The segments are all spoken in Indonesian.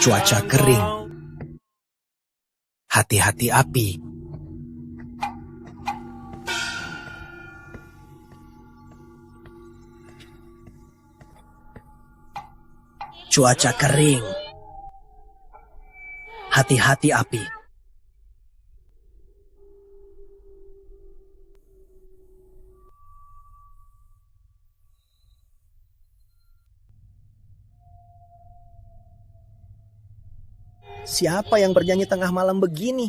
Cuaca kering. Hati-hati api. Cuaca kering. Hati-hati api. Siapa yang bernyanyi tengah malam begini?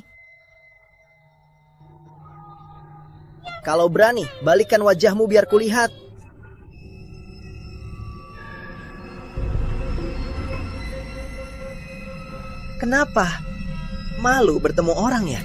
Kalau berani, balikkan wajahmu biar kulihat. Kenapa? Malu bertemu orang ya?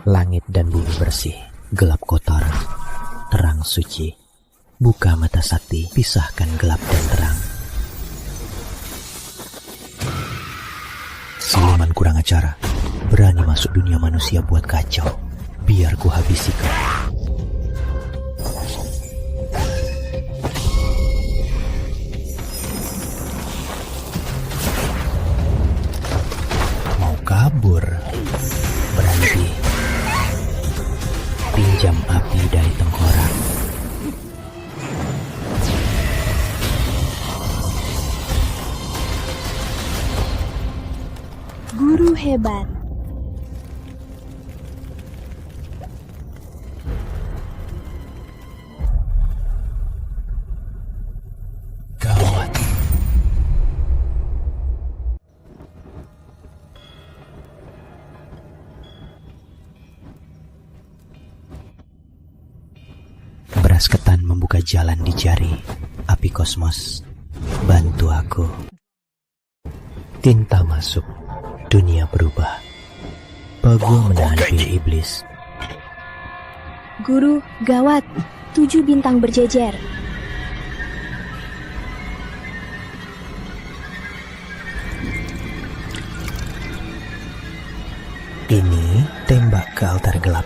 Langit dan bumi bersih, gelap kotor, terang suci. Buka mata sakti, pisahkan gelap dan terang. Siluman kurang acara, berani masuk dunia manusia buat kacau. Biar ku habisi kau. Mau kabur? Berhenti. Pinjam api dari tengkorak. Guru hebat. Gawat. Beras ketan membuka jalan di jari. Api kosmos, bantu aku. Tinta masuk, dunia berubah. Pagu menahan pil iblis. Guru, gawat. 7 bintang berjejer. Ini tembak ke altar gelap.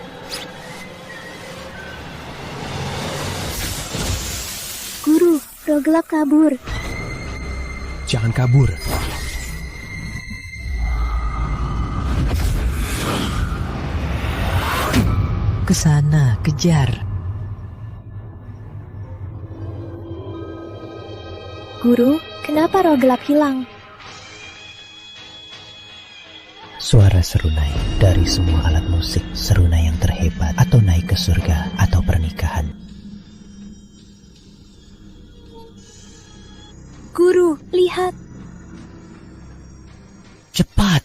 Guru, roh gelap kabur. Jangan kabur. Kesana, kejar. Guru, kenapa roh gelap hilang? Suara serunai dari semua alat musik, serunai yang terhebat, atau naik ke surga, atau pernikahan. Guru, lihat. Cepat!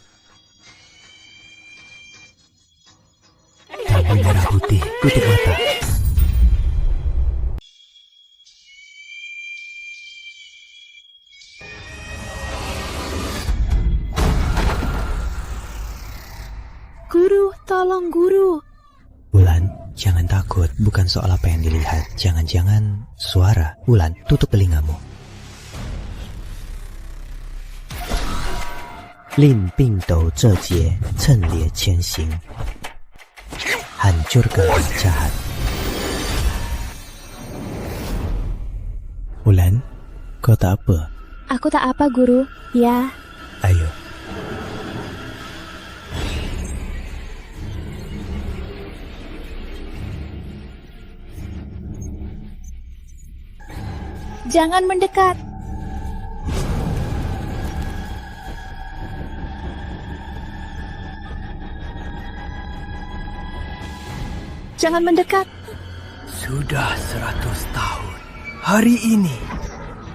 Lampu merah putih, tutup mata. Guru, tolong guru. Wulan, jangan takut, bukan soal apa yang dilihat. Jangan-jangan suara. Wulan, tutup telingamu. Lin Bing Dou Zhe Jie, Chen Lie Qian Xing. Hancurkan jahat. Wulan, kau tak apa? Aku tak apa, guru. Ya. Ayo. Jangan mendekat. Jangan mendekat. Sudah 100 tahun. Hari ini,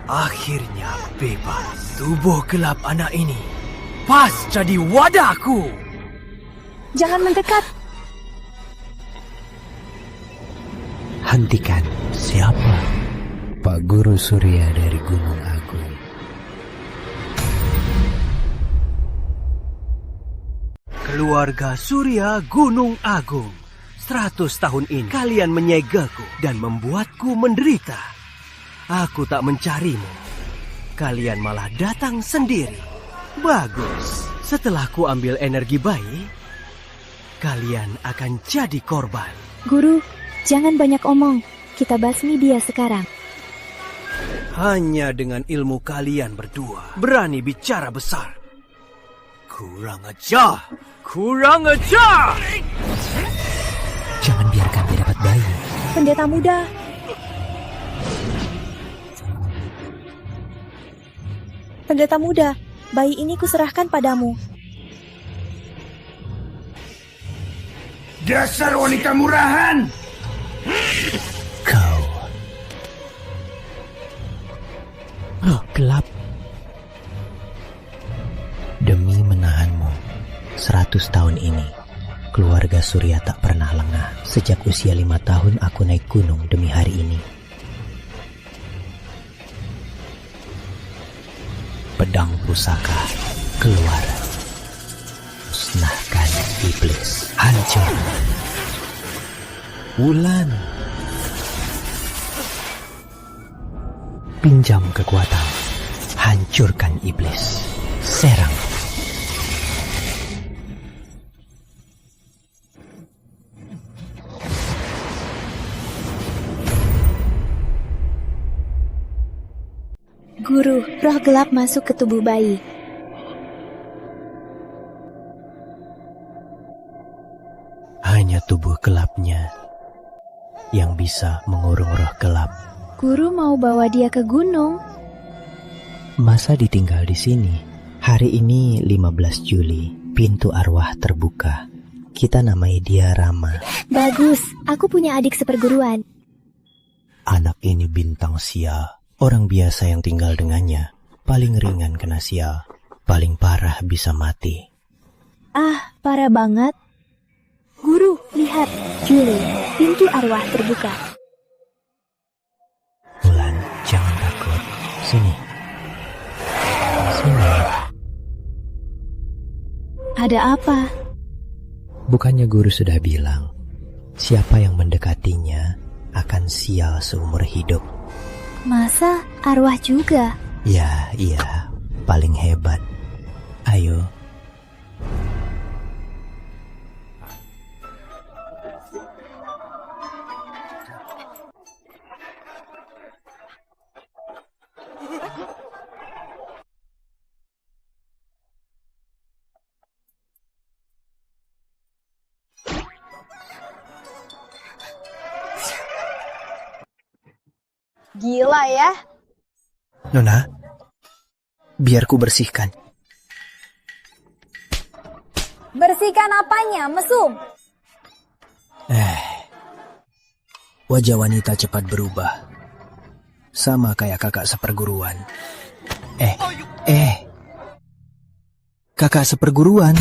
akhirnya bebas. Tubuh gelap anak ini pas jadi wadahku. Jangan mendekat. Hentikan. Siapa? Pak Guru Surya dari Gunung Agung. Keluarga Surya Gunung Agung. 100 tahun ini kalian menyegaku dan membuatku menderita. Aku tak mencarimu. Kalian malah datang sendiri. Bagus. Setelah ku ambil energi bayi, kalian akan jadi korban. Guru, jangan banyak omong. Kita basmi dia sekarang. Hanya dengan ilmu kalian berdua berani bicara besar. Kurang ajar. Kurang ajar. Jangan biarkan dia dapat bayi. Pendeta muda. Pendeta muda, bayi ini kuserahkan padamu. Dasar wanita murahan. Kau. Oh, gelap. Demi menahanmu, 100 tahun ini, keluarga Surya tak pernah lengah. Sejak usia 5 tahun aku naik gunung demi hari ini. Pedang pusaka keluar. Musnahkan iblis. Hancur. Wulan. Pinjam kekuatan. Hancurkan iblis. Serang. Guru, roh gelap masuk ke tubuh bayi. Hanya tubuh gelapnya yang bisa mengurung roh gelap. Guru mau bawa dia ke gunung. Masa ditinggal di sini? Hari ini 15 Juli, pintu arwah terbuka. Kita namai dia Rama. Bagus, aku punya adik seperguruan. Anak ini bintang sial. Orang biasa yang tinggal dengannya paling ringan kena sial, paling parah bisa mati. Ah, parah banget. Guru, lihat. Juli, pintu arwah terbuka. Wulan, jangan takut. Sini. Sini. Ada apa? Bukannya guru sudah bilang, siapa yang mendekatinya akan sial seumur hidup. Masa arwah juga? Ya, iya, paling hebat. Ayo. Gila ya. Nona, biar ku bersihkan. Bersihkan apanya, mesum? Wajah wanita cepat berubah. Sama kayak kakak seperguruan. Kakak seperguruan.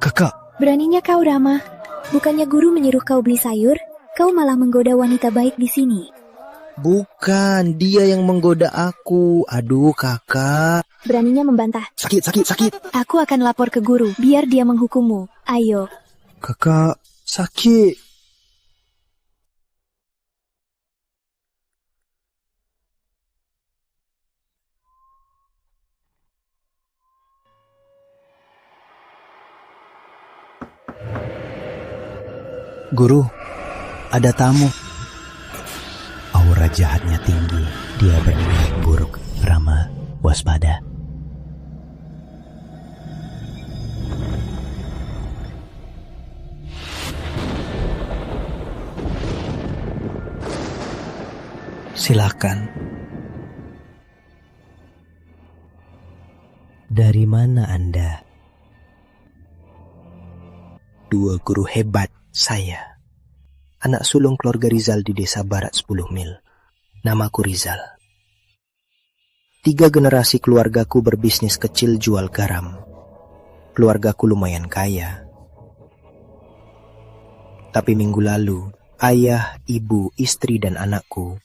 Kakak. Beraninya kau, Rama. Bukannya guru menyuruh kau beli sayur, kau malah menggoda wanita baik di sini. Bukan, dia yang menggoda aku. Aduh, kakak. Beraninya membantah. Sakit. Aku akan lapor ke guru, biar dia menghukummu. Ayo. Kakak, sakit. Guru, ada tamu. Aura jahatnya tinggi. Dia berniat buruk. Rama, waspada. Silakan. Dari mana Anda? Dua guru hebat saya. Anak sulung keluarga Rizal di desa Barat 10 mil. Namaku Rizal. 3 generasi keluargaku berbisnis kecil jual garam. Keluargaku lumayan kaya. Tapi minggu lalu, ayah, ibu, istri, dan anakku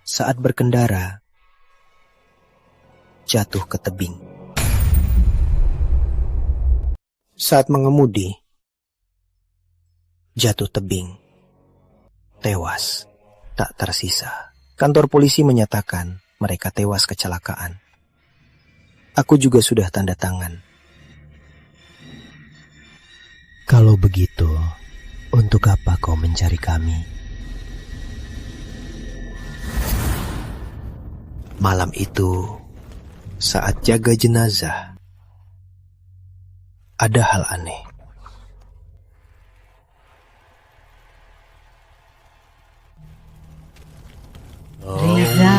saat berkendara jatuh ke tebing. Saat mengemudi, jatuh tebing, tewas, tak tersisa. Kantor polisi menyatakan mereka tewas kecelakaan. Aku juga sudah tanda tangan. Kalau begitu, untuk apa kau mencari kami? Malam itu, saat jaga jenazah, ada hal aneh. Reza.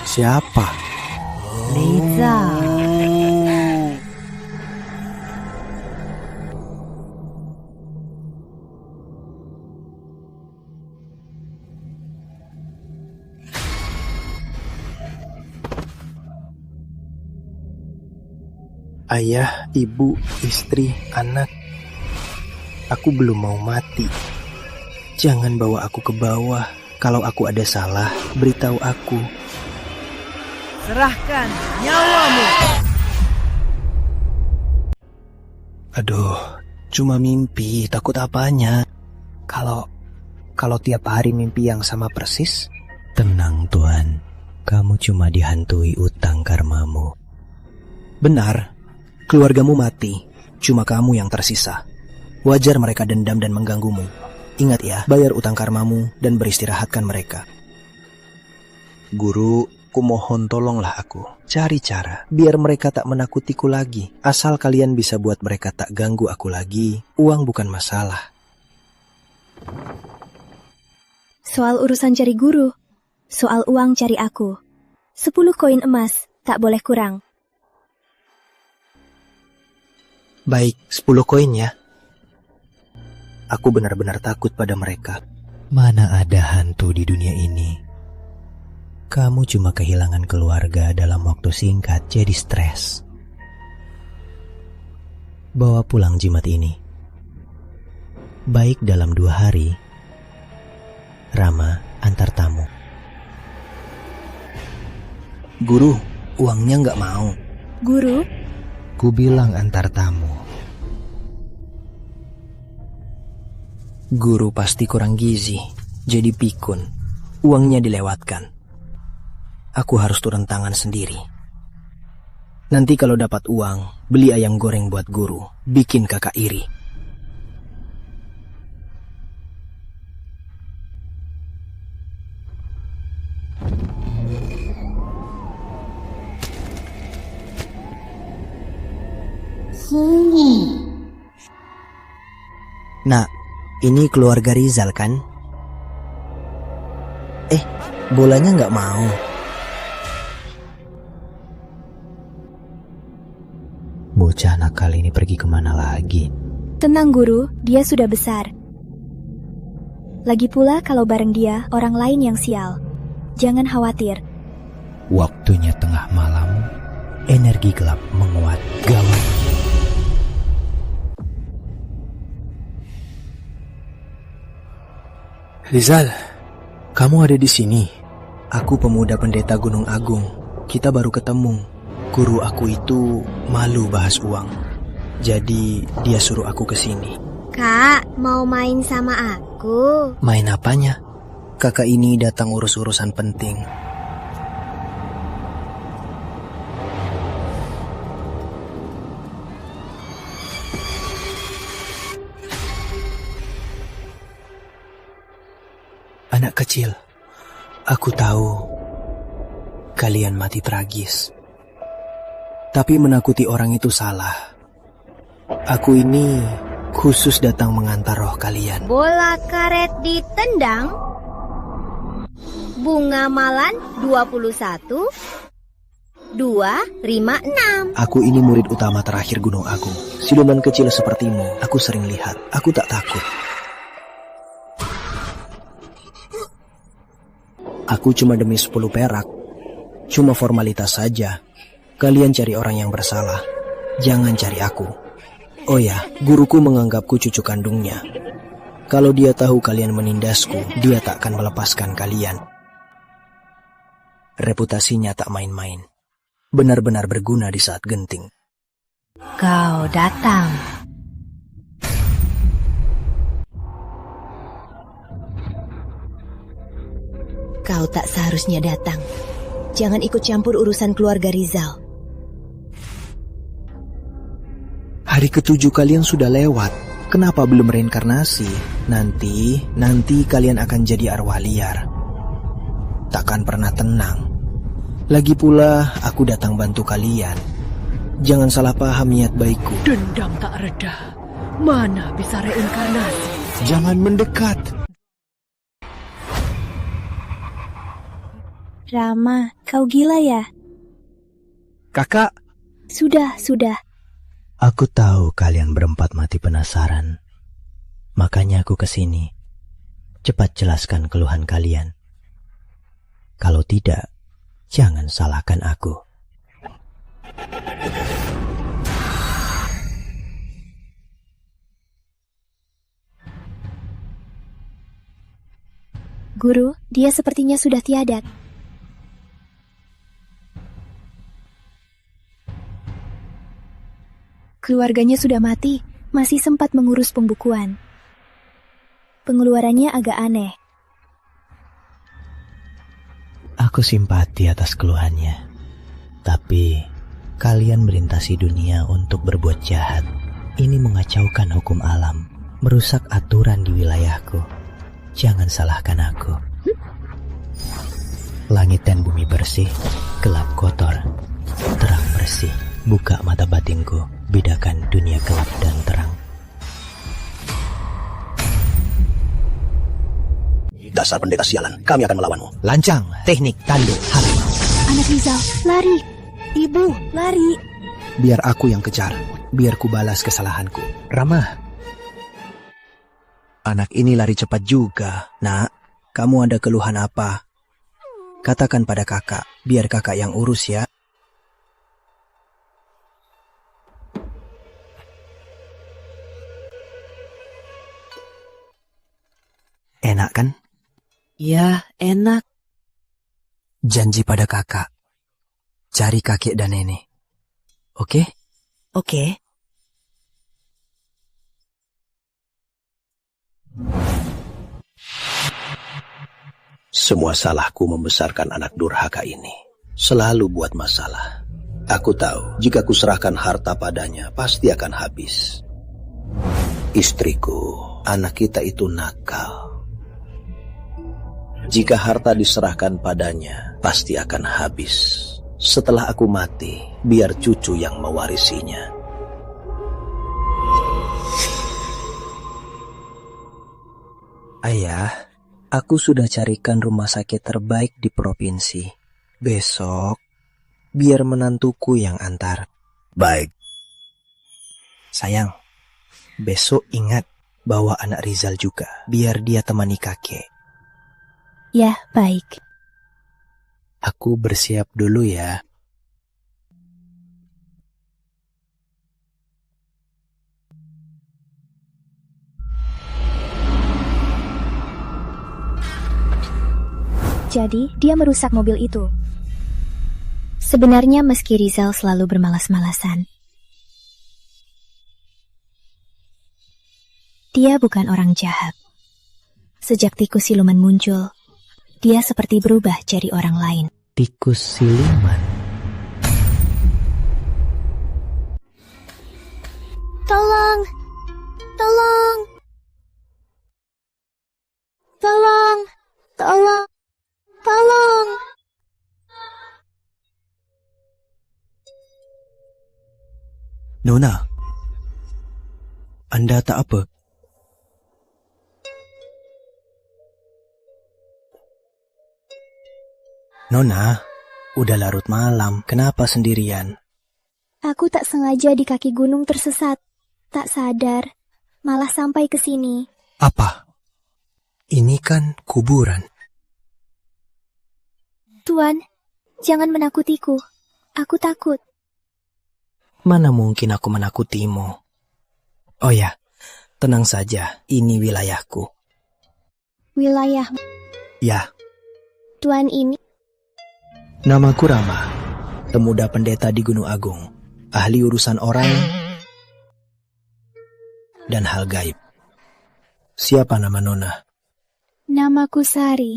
Siapa? Reza. Ayah, ibu, istri, anak. Aku belum mau mati. Jangan bawa aku ke bawah. Kalau aku ada salah, beritahu aku. Serahkan nyawamu. Aduh, cuma mimpi, takut apanya? Kalau tiap hari mimpi yang sama persis? Tenang Tuan, kamu cuma dihantui utang karmamu. Benar, keluargamu mati, cuma kamu yang tersisa. Wajar mereka dendam dan mengganggumu. Ingat ya, bayar utang karmamu dan beristirahatkan mereka. Guru, kumohon tolonglah aku. Cari cara, biar mereka tak menakutiku lagi. Asal kalian bisa buat mereka tak ganggu aku lagi, uang bukan masalah. Soal urusan cari guru, soal uang cari aku. 10 koin emas, tak boleh kurang. Baik, 10 koin ya. Aku benar-benar takut pada mereka. Mana ada hantu di dunia ini? Kamu cuma kehilangan keluarga dalam waktu singkat jadi stres. Bawa pulang jimat ini. Baik dalam 2 hari. Rama antar tamu. Guru, uangnya nggak mau. Guru, Ku bilang antar tamu. Guru pasti kurang gizi, jadi pikun. Uangnya dilewatkan. Aku harus turun tangan sendiri. Nanti kalau dapat uang, beli ayam goreng buat guru, bikin kakak iri. Nak, ini keluarga Rizal kan? Bolanya nggak mau. Bocah nakal ini pergi kemana lagi? tenang guru, dia sudah besar. Lagi pula kalau bareng dia orang lain yang sial. Jangan khawatir. Waktunya tengah malam, energi gelap menguat gawat. Rizal, kamu ada di sini. Aku pemuda pendeta Gunung Agung. Kita baru ketemu. Guru aku itu malu bahas uang. Jadi dia suruh aku ke sini. Kak, mau main sama aku? Main apanya? Kakak ini datang urus-urusan penting. Anak kecil, aku tahu kalian mati tragis. Tapi menakuti orang itu salah. Aku ini khusus datang mengantar roh kalian. Bola karet ditendang. Bunga malan 21 256. Aku ini murid utama terakhir Gunung Agung. Siluman kecil sepertimu, aku sering lihat. Aku tak takut. Aku cuma demi 10 perak. Cuma formalitas saja. Kalian cari orang yang bersalah. Jangan cari aku. Oh ya, guruku menganggapku cucu kandungnya. Kalau dia tahu kalian menindasku, dia tak akan melepaskan kalian. Reputasinya tak main-main. Benar-benar berguna di saat genting. Kau datang. Kau tak seharusnya datang. Jangan ikut campur urusan keluarga Rizal. Hari ke-7 kalian sudah lewat. Kenapa belum reinkarnasi? Nanti kalian akan jadi arwah liar. Takkan pernah tenang. Lagi pula, aku datang bantu kalian. Jangan salah paham niat baikku. Dendam tak reda. Mana bisa reinkarnasi? Jangan mendekat. Rama, kau gila ya? Kakak. Sudah. Aku tahu kalian berempat mati penasaran. Makanya aku kesini. Cepat jelaskan keluhan kalian. Kalau tidak, jangan salahkan aku. Guru, dia sepertinya sudah tiada. Keluarganya sudah mati, masih sempat mengurus pembukuan. Pengeluarannya agak aneh. Aku simpati atas keluhannya. Tapi, kalian melintasi dunia untuk berbuat jahat. Ini mengacaukan hukum alam, merusak aturan di wilayahku. Jangan salahkan aku. Langit dan bumi bersih, gelap kotor, terang bersih. Buka mata batinku, bedakan dunia gelap dan terang. Dasar pendekar sialan, kami akan melawanmu. Lancang, teknik, tanduk, harimau. Anak Rizal, lari. Ibu, lari. Biar aku yang kejar, biar ku balas kesalahanku. Rama. Anak ini lari cepat juga. Nak, kamu ada keluhan apa? Katakan pada kakak, biar kakak yang urus ya. Enak kan? Ya, enak. Janji pada kakak. Cari kakek dan nenek. Oke? Oke. Semua salahku membesarkan anak durhaka ini. Selalu buat masalah. Aku tahu, jika kuserahkan harta padanya, pasti akan habis. Istriku, anak kita itu nakal. Jika harta diserahkan padanya, pasti akan habis. Setelah aku mati, biar cucu yang mewarisinya. Ayah, aku sudah carikan rumah sakit terbaik di provinsi. Besok, biar menantuku yang antar. Baik. Sayang, besok ingat bawa anak Rizal juga, biar dia temani kakek. Ya, baik. Aku bersiap dulu ya. Jadi, dia merusak mobil itu. Sebenarnya meski Rizal selalu bermalas-malasan, dia bukan orang jahat. Sejak tikus siluman muncul, dia seperti berubah jadi orang lain. Tikus siluman? Tolong! Tolong! Tolong! Tolong! Tolong! Nona, Anda tak apa? Nona, udah larut malam, kenapa sendirian? Aku tak sengaja di kaki gunung tersesat. Tak sadar, malah sampai ke sini. Apa? Ini kan kuburan. Tuan, jangan menakutiku. Aku takut. Mana mungkin aku menakutimu? Oh ya, tenang saja, ini wilayahku. Wilayah Ya, Tuan ini. namaku Rama, pemuda pendeta di Gunung Agung, ahli urusan orang dan hal gaib. Siapa nama Nona? Namaku Sari.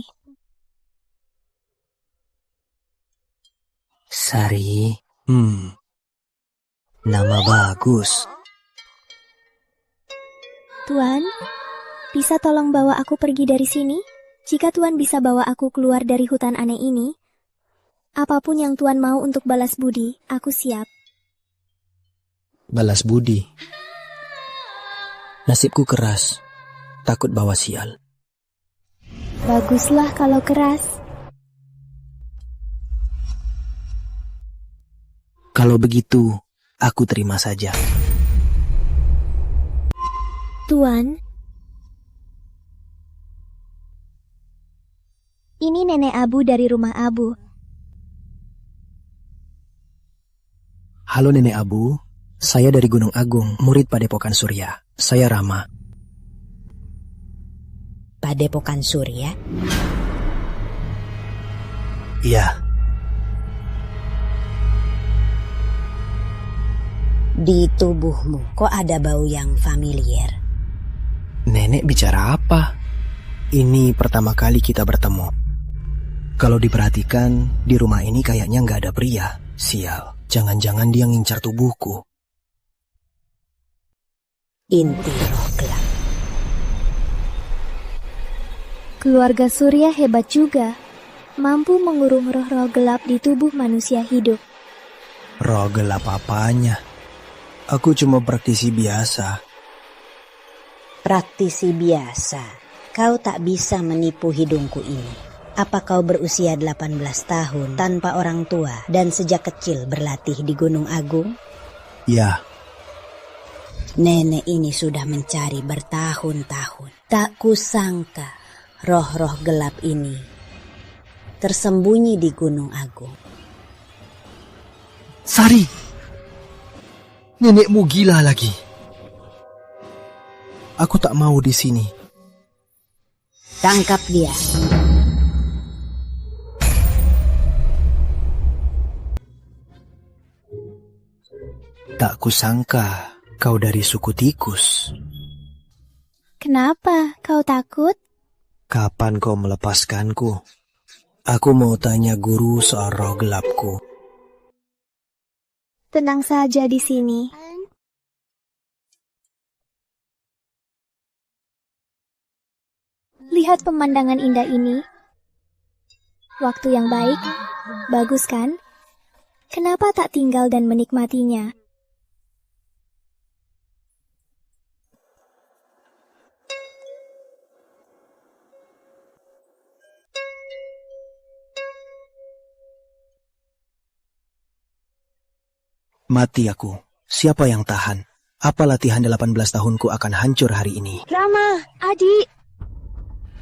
Sari. Nama bagus. Tuan, bisa tolong bawa aku pergi dari sini? Jika Tuan bisa bawa aku keluar dari hutan aneh ini, apapun yang Tuan mau untuk balas budi, aku siap. Balas budi. Nasibku keras, takut bawa sial. Baguslah kalau keras. Kalau begitu, aku terima saja. Tuan, ini Nenek Abu dari rumah Abu. Halo Nenek Abu, saya dari Gunung Agung, murid Padepokan Surya. Saya Rama. Padepokan Surya? Iya. Di tubuhmu kok ada bau yang familiar? Nenek bicara apa? Ini pertama kali kita bertemu. Kalau diperhatikan, di rumah ini kayaknya nggak ada pria. Sial, jangan-jangan dia ngincar tubuhku. Inti roh gelap. Keluarga Surya hebat juga, mampu mengurung roh-roh gelap di tubuh manusia hidup. Roh gelap apanya? Aku cuma praktisi biasa. Praktisi biasa? Kau tak bisa menipu hidungku ini. Apa kau berusia 18 tahun tanpa orang tua dan sejak kecil berlatih di Gunung Agung? Ya. Nenek ini sudah mencari bertahun-tahun. Tak kusangka roh-roh gelap ini tersembunyi di Gunung Agung. Sari! Nenekmu gila lagi. Aku tak mau di sini. Tangkap dia. Tak kusangka kau dari suku tikus. Kenapa kau takut? Kapan kau melepaskanku? Aku mau tanya guru soal roh gelapku. Tenang saja di sini. Lihat pemandangan indah ini. Waktu yang baik, bagus kan? Kenapa tak tinggal dan menikmatinya? Mati aku. Siapa yang tahan? Apa latihan 18 tahunku akan hancur hari ini? Rama, adik.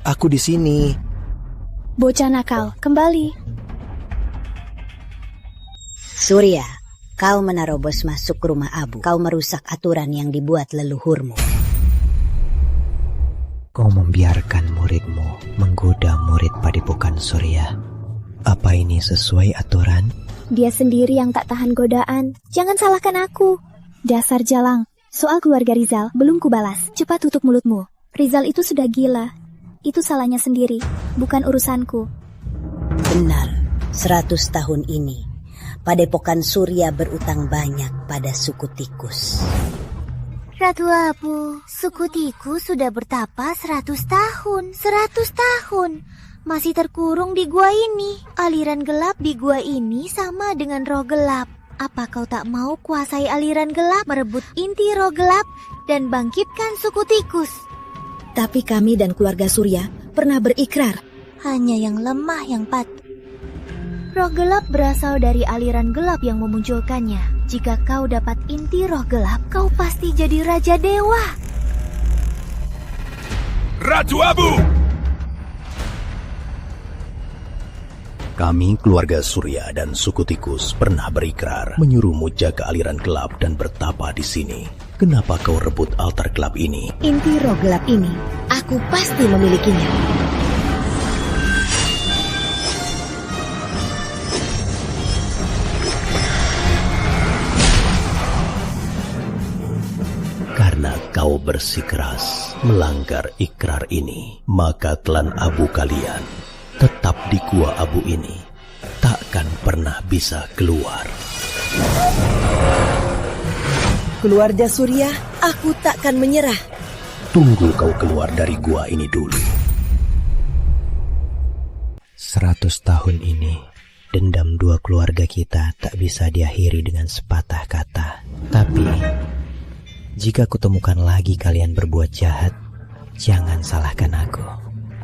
Aku di sini. Bocah nakal, kembali. Surya, kau menerobos masuk ke rumah Abu. Kau merusak aturan yang dibuat leluhurmu. Kau membiarkan muridmu menggoda murid Padepokan Surya. Apa ini sesuai aturan? Dia sendiri yang tak tahan godaan. Jangan salahkan aku. Dasar jalang. Soal keluarga Rizal belum kubalas. Cepat tutup mulutmu. Rizal itu sudah gila. Itu salahnya sendiri, bukan urusanku. Benar, 100 tahun ini Padepokan Surya berutang banyak pada suku tikus. Ratu Abu, suku tikus sudah bertapa 100 tahun. 100 tahun. Masih terkurung di gua ini. Aliran gelap di gua ini sama dengan roh gelap. Apa kau tak mau kuasai aliran gelap, merebut inti roh gelap, dan bangkitkan suku tikus? Tapi kami dan keluarga Surya pernah berikrar. Hanya yang lemah yang patuh. Roh gelap berasal dari aliran gelap yang memunculkannya. Jika kau dapat inti roh gelap, kau pasti jadi Raja Dewa. Ratu Abu! Kami, keluarga Surya dan suku tikus, pernah berikrar menyuruhmu jaga aliran gelap dan bertapa di sini. Kenapa kau rebut altar gelap ini? Inti roh gelap ini, aku pasti memilikinya. Karena kau bersikeras melanggar ikrar ini, maka telan abu kalian tetap di gua abu ini, takkan pernah bisa keluar. Keluarga Surya, aku takkan menyerah. Tunggu kau keluar dari gua ini dulu. 100 tahun ini, dendam dua keluarga kita tak bisa diakhiri dengan sepatah kata. Tapi, jika kutemukan lagi kalian berbuat jahat, jangan salahkan aku.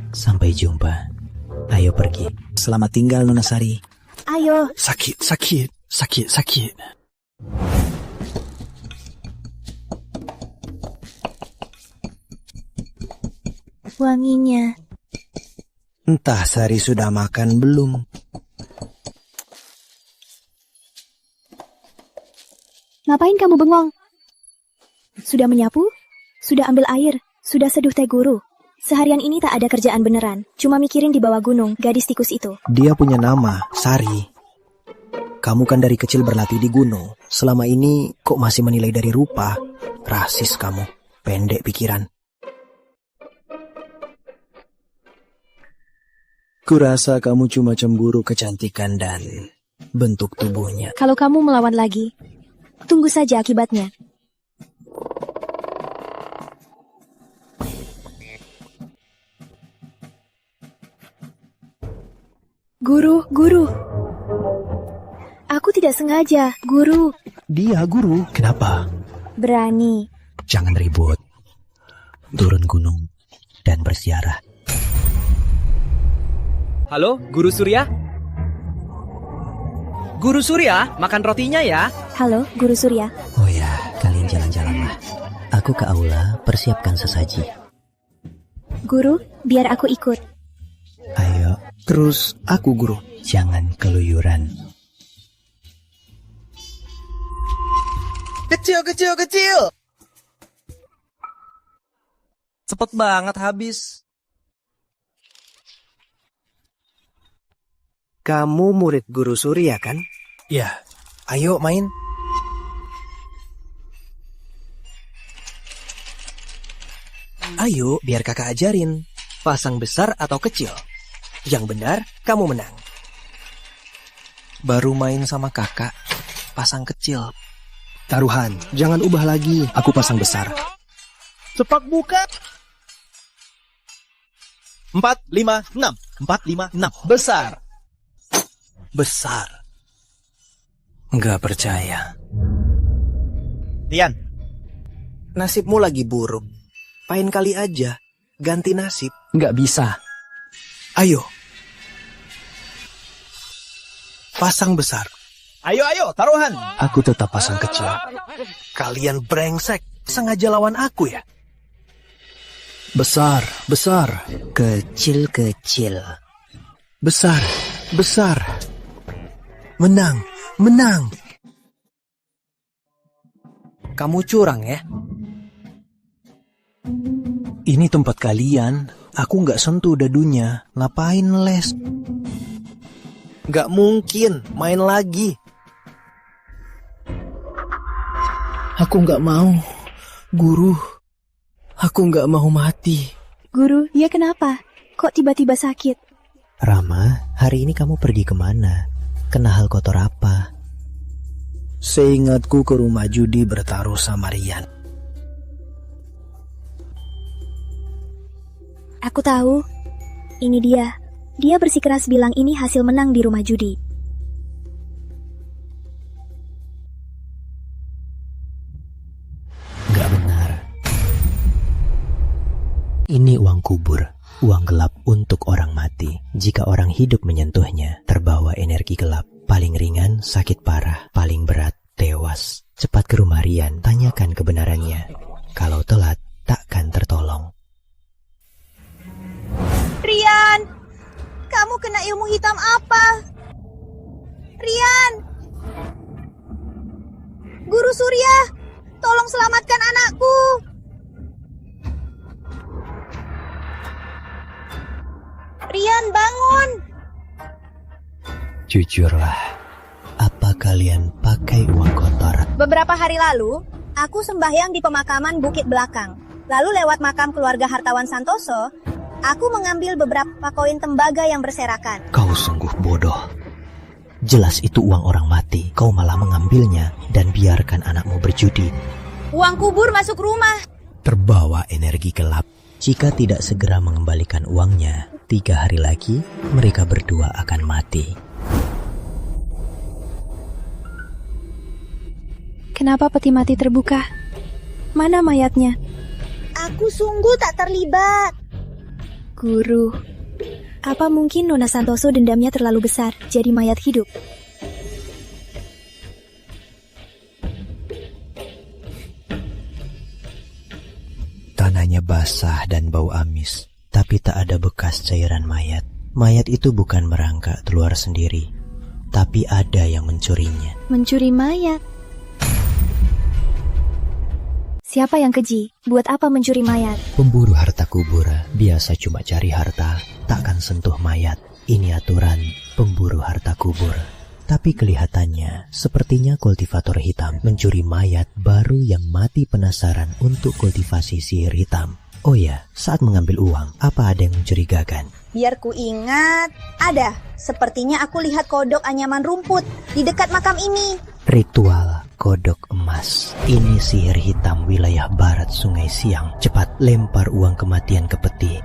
Sampai jumpa. Ayo pergi. Selamat tinggal, Nona Sari. Ayo. Sakit. Wanginya. Entah Sari sudah makan belum. Ngapain kamu bengong? Sudah menyapu? Sudah ambil air? Sudah seduh teh guru? Seharian ini tak ada kerjaan beneran. Cuma mikirin di bawah gunung, gadis tikus itu. Dia punya nama, Sari. Kamu kan dari kecil berlatih di gunung. Selama ini kok masih menilai dari rupa? Rasis kamu. Pendek pikiran. Kurasa kamu cuma cemburu kecantikan dan bentuk tubuhnya. Kalau kamu melawan lagi, tunggu saja akibatnya. Guru. Aku tidak sengaja, Guru. Dia guru. Kenapa? Berani. Jangan ribut. Turun gunung dan bersiarah. Halo, Guru Surya? Guru Surya, makan rotinya ya. Halo, Guru Surya. Oh ya, kalian jalan-jalanlah. Aku ke aula, persiapkan sesaji. Guru, biar aku ikut. Ayo. Terus aku guru. Jangan keluyuran. Kecil. Cepet banget habis. Kamu murid Guru Surya kan? Ya. Ayo main. Ayo, biar kakak ajarin. Pasang besar atau kecil? Yang benar, kamu menang. Baru main sama kakak, pasang kecil. Taruhan, jangan ubah lagi. Aku pasang besar. Cepat buka. 4, 5, 6. 4, 5, 6. Besar. Besar. Nggak percaya. Tian. Nasibmu lagi buruk. Pain kali aja. Ganti nasib. Nggak bisa. Ayo. Pasang besar. Ayo, taruhan. Aku tetap pasang kecil. Kalian brengsek. Sengaja lawan aku ya? Besar. Kecil. Besar. Menang. Kamu curang ya? Ini tempat kalian. Aku nggak sentuh dadunya. Ngapain les? Nggak mungkin. Main lagi. Aku nggak mau. Guru. Aku nggak mau mati. Guru, ya kenapa? Kok tiba-tiba sakit? Rama, hari ini kamu pergi kemana? Kena hal kotor apa? Seingatku ke rumah judi bertaruh sama Rian. Aku tahu. Ini dia. Dia bersikeras bilang ini hasil menang di rumah judi. Gak benar. Ini uang kubur, uang gelap untuk orang mati. Jika orang hidup menyentuhnya, terbawa energi gelap. Paling ringan, sakit parah. Paling berat, tewas. Cepat ke rumah Rian, tanyakan kebenarannya. Kalau telat, takkan tertolong. Rian! Kamu kena ilmu hitam apa? Rian! Guru Surya, tolong selamatkan anakku. Rian, bangun. Jujurlah, apa kalian pakai uang kotor? Beberapa hari lalu, aku sembahyang di pemakaman Bukit Belakang. Lalu lewat makam keluarga hartawan Santoso, aku mengambil beberapa koin tembaga yang berserakan. Kau sungguh bodoh. Jelas itu uang orang mati. Kau malah mengambilnya dan biarkan anakmu berjudi. Uang kubur masuk rumah. Terbawa energi gelap. Jika tidak segera mengembalikan uangnya, 3 hari lagi mereka berdua akan mati. Kenapa peti mati terbuka? Mana mayatnya? Aku sungguh tak terlibat. Guru, apa mungkin Nona Santoso dendamnya terlalu besar jadi mayat hidup? Tanahnya basah dan bau amis, tapi tak ada bekas cairan mayat. Mayat itu bukan merangkak keluar sendiri, tapi ada yang mencurinya. Mencuri mayat? Siapa yang keji? Buat apa mencuri mayat? Pemburu harta kubur biasa cuma cari harta, takkan sentuh mayat. Ini aturan pemburu harta kubur. Tapi kelihatannya sepertinya kultivator hitam mencuri mayat baru yang mati penasaran untuk kultivasi sihir hitam. Oh ya, saat mengambil uang, apa ada yang mencurigakan? Biar ku ingat, ada. Sepertinya aku lihat kodok anyaman rumput di dekat makam ini. Ritual kodok emas. Ini sihir hitam wilayah barat Sungai Siang. Cepat lempar uang kematian ke peti.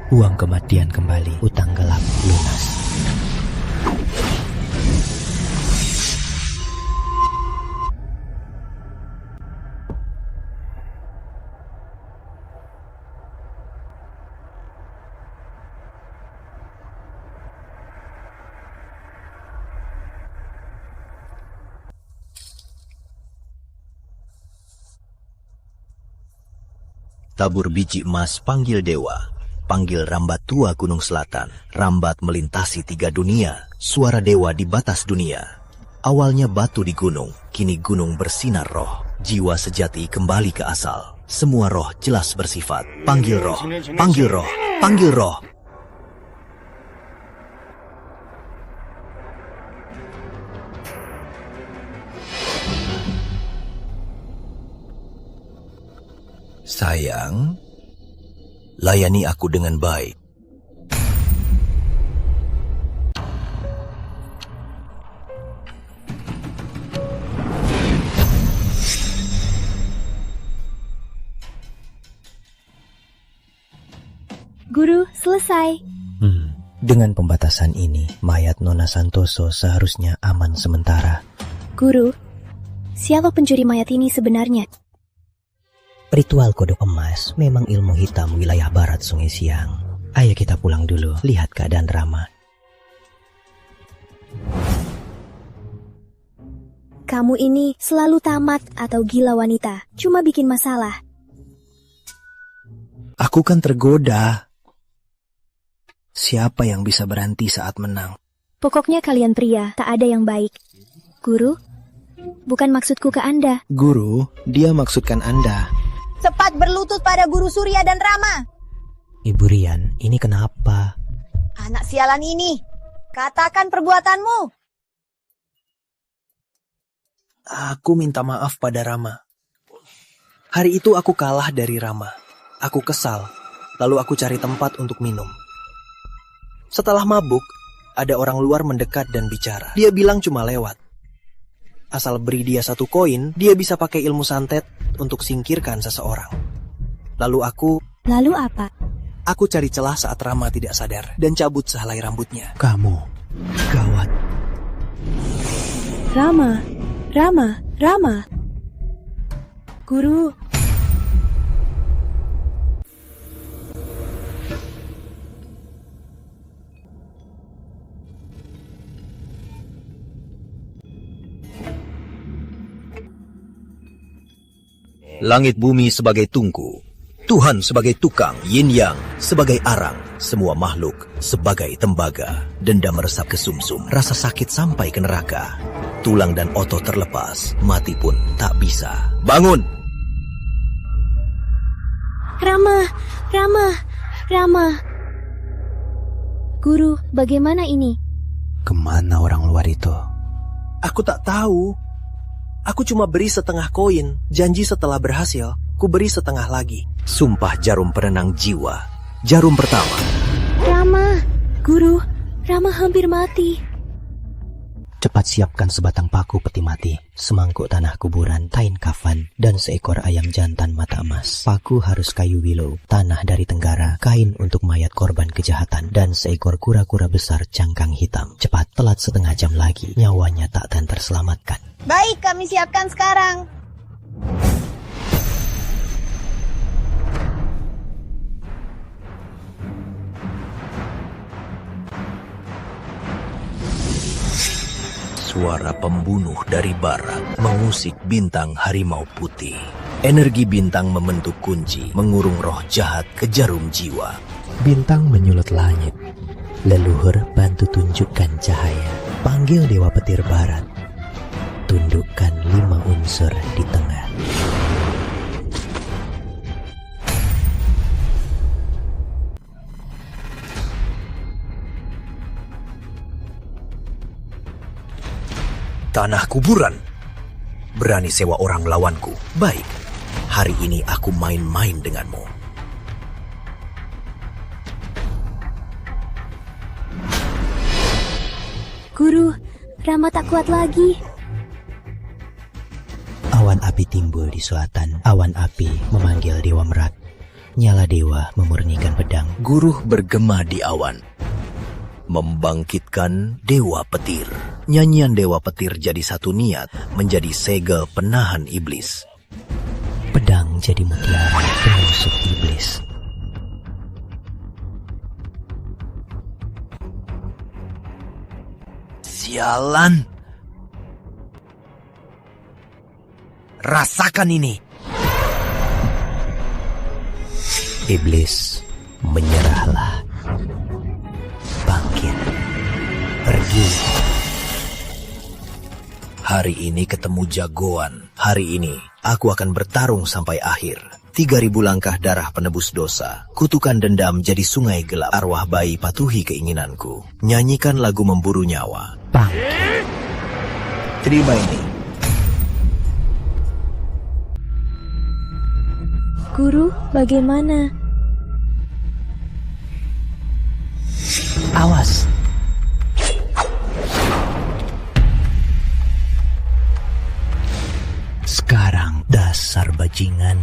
Uang kematian kembali, utang gelap lunas. Tabur biji emas panggil dewa. Panggil rambat tua gunung selatan. Rambat melintasi 3 dunia. Suara dewa di batas dunia. Awalnya batu di gunung, kini gunung bersinar roh. Jiwa sejati kembali ke asal. Semua roh jelas bersifat. Panggil roh, panggil roh, panggil roh. Sayang, layani aku dengan baik. Guru, selesai. Dengan pembatasan ini, mayat Nona Santoso seharusnya aman sementara. Guru, siapa pencuri mayat ini sebenarnya? Ritual kodok emas memang ilmu hitam wilayah barat Sungai Siang. Ayo kita pulang dulu, lihat keadaan Rama. Kamu ini selalu tamat atau gila wanita, cuma bikin masalah. Aku kan tergoda. Siapa yang bisa berhenti saat menang? Pokoknya kalian pria, tak ada yang baik. Guru, bukan maksudku ke Anda. Guru, dia maksudkan Anda. Cepat berlutut pada Guru Surya dan Rama. Ibu Rian, ini kenapa? Anak sialan ini, katakan perbuatanmu. Aku minta maaf pada Rama. Hari itu aku kalah dari Rama. Aku kesal, lalu aku cari tempat untuk minum. Setelah mabuk, ada orang luar mendekat dan bicara. Dia bilang cuma lewat. Asal beri dia 1 koin, dia bisa pakai ilmu santet untuk singkirkan seseorang. Lalu apa? Aku cari celah saat Rama tidak sadar dan cabut sehelai rambutnya. Kamu, gawat. Rama. Guru. Langit bumi sebagai tungku. Tuhan sebagai tukang, yin yang sebagai arang, semua makhluk sebagai tembaga. Dendam meresap ke sumsum, rasa sakit sampai ke neraka. Tulang dan otot terlepas, mati pun tak bisa. Bangun! Rama. Guru, bagaimana ini? Kemana orang luar itu? Aku tak tahu. Aku cuma beri setengah koin. Janji setelah berhasil, ku beri setengah lagi. Sumpah jarum penenang jiwa. Jarum pertama. Rama, Guru, Rama hampir mati. Cepat siapkan sebatang paku peti mati, semangkuk tanah kuburan, kain kafan, dan seekor ayam jantan mata emas. Paku harus kayu willow, tanah dari Tenggara, kain untuk mayat korban kejahatan, dan seekor kura-kura besar cangkang hitam. Cepat, telat setengah jam lagi, nyawanya tak akan terselamatkan. Baik, kami siapkan sekarang. Suara pembunuh dari barat mengusik bintang harimau putih. Energi bintang membentuk kunci, mengurung roh jahat ke jarum jiwa. Bintang menyulut langit. Leluhur bantu tunjukkan cahaya. Panggil dewa petir barat. Tundukkan 5 unsur di tengah. Tanah kuburan. Berani sewa orang lawanku. Baik, hari ini aku main-main denganmu. Guru, Rama tak kuat lagi. Awan api timbul di selatan. Awan api memanggil Dewa Merak. Nyala dewa memurnikan pedang. Guru bergema di awan, membangkitkan dewa petir. Nyanyian dewa petir jadi satu niat, menjadi segel penahan iblis. Pedang jadi mutiara penusuk iblis. Sialan! Rasakan ini! Iblis, menyerahlah. Bangkit. Pergi. Hari ini ketemu jagoan. Hari ini aku akan bertarung sampai akhir. 3.000 langkah darah penebus dosa. Kutukan dendam jadi sungai gelap. Arwah bayi patuhi keinginanku. Nyanyikan lagu memburu nyawa. Bangkit. Terima ini. Guru, bagaimana? Awas. Sekarang dasar bajingan.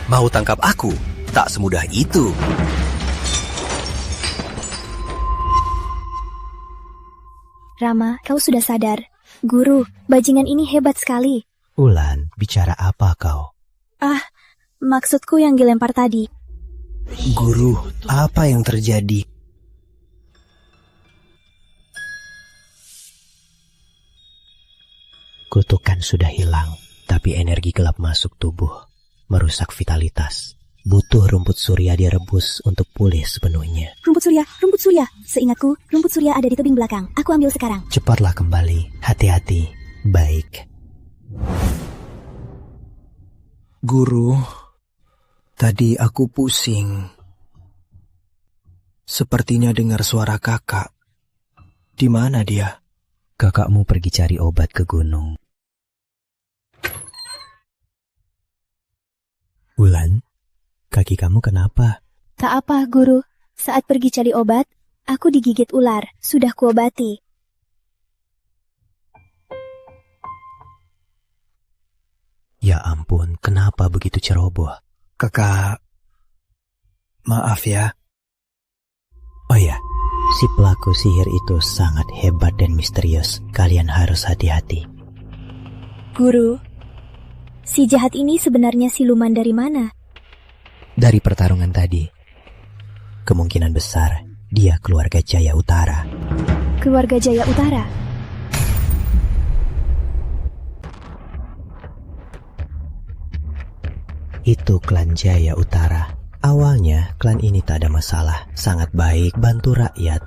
Mau tangkap aku? Tak semudah itu. Rama, kau sudah sadar. Guru, bajingan ini hebat sekali. Ulan, bicara apa kau? Maksudku yang dilempar tadi. Guru, apa yang terjadi? Kutukan sudah hilang, tapi energi gelap masuk tubuh, merusak vitalitas. Butuh rumput surya direbus untuk pulih sepenuhnya. Rumput surya. Seingatku, rumput surya ada di tebing belakang. Aku ambil sekarang. Cepatlah kembali, hati-hati, baik. Guru, tadi aku pusing. Sepertinya dengar suara kakak. Di mana dia? Kakakmu pergi cari obat ke gunung. Ulan, kaki kamu kenapa? Tak apa, Guru. Saat pergi cari obat, aku digigit ular. Sudah kuobati. Ya ampun, kenapa begitu ceroboh? Kakak, maaf ya. Oh ya, si pelaku sihir itu sangat hebat dan misterius. Kalian harus hati-hati. Guru, si jahat ini sebenarnya siluman dari mana? Dari pertarungan tadi, kemungkinan besar dia keluarga Jaya Utara. Keluarga Jaya Utara? Itu klan Jaya Utara. Awalnya klan ini tak ada masalah, sangat baik, bantu rakyat,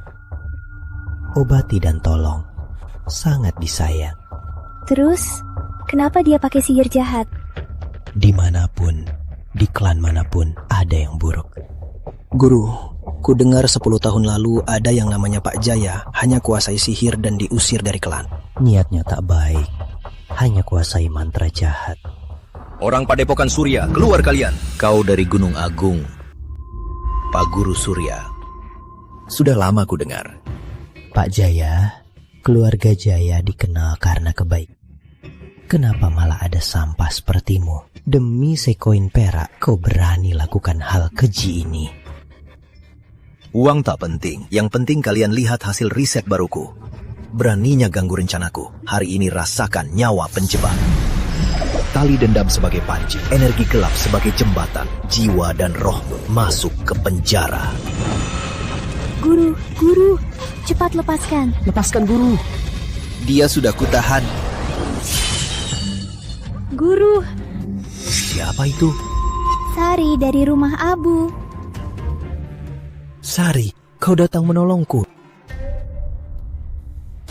obati dan tolong, sangat disayang. Terus, kenapa dia pakai sihir jahat? Dimanapun, di klan manapun ada yang buruk. Guru, ku dengar 10 tahun lalu ada yang namanya Pak Jaya hanya kuasai sihir dan diusir dari klan. Niatnya tak baik, hanya kuasai mantra jahat. Orang Padepokan Surya, keluar kalian. Kau dari Gunung Agung, Pak Guru Surya. Sudah lama ku dengar. Pak Jaya, keluarga Jaya dikenal karena kebaikan. Kenapa malah ada sampah sepertimu? Demi sekoin perak, kau berani lakukan hal keji ini. Uang tak penting, yang penting kalian lihat hasil riset baruku. Beraninya ganggu rencanaku, hari ini rasakan nyawa penjebak. Tali dendam sebagai panci, energi gelap sebagai jembatan, jiwa dan rohmu masuk ke penjara. Guru, cepat lepaskan. Lepaskan guru. Dia sudah kutahan. Guru. Siapa itu? Sari dari rumah Abu. Sari, kau datang menolongku.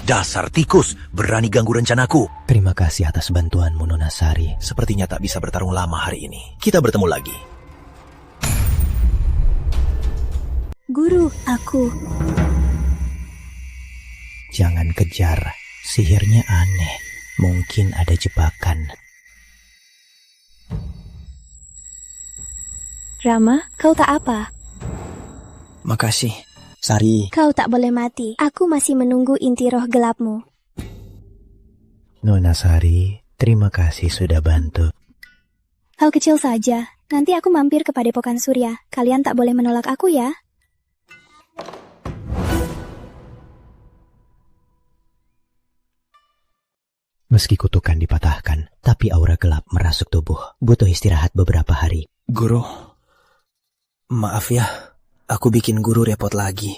Dasar tikus, berani ganggu rencanaku. Terima kasih atas bantuanmu, Nona Sari. Sepertinya tak bisa bertarung lama hari ini. Kita bertemu lagi. Guru, aku. Jangan kejar, sihirnya aneh. Mungkin ada jebakan. Rama, kau tak apa? Makasih, Sari. Kau tak boleh mati. Aku masih menunggu inti roh gelapmu. Nona Sari, terima kasih sudah bantu. Hal kecil saja. Nanti aku mampir ke Padepokan Surya. Kalian tak boleh menolak aku ya. Meski kutukan dipatahkan, tapi aura gelap merasuk tubuh. Butuh istirahat beberapa hari. Guru, maaf ya, aku bikin guru repot lagi.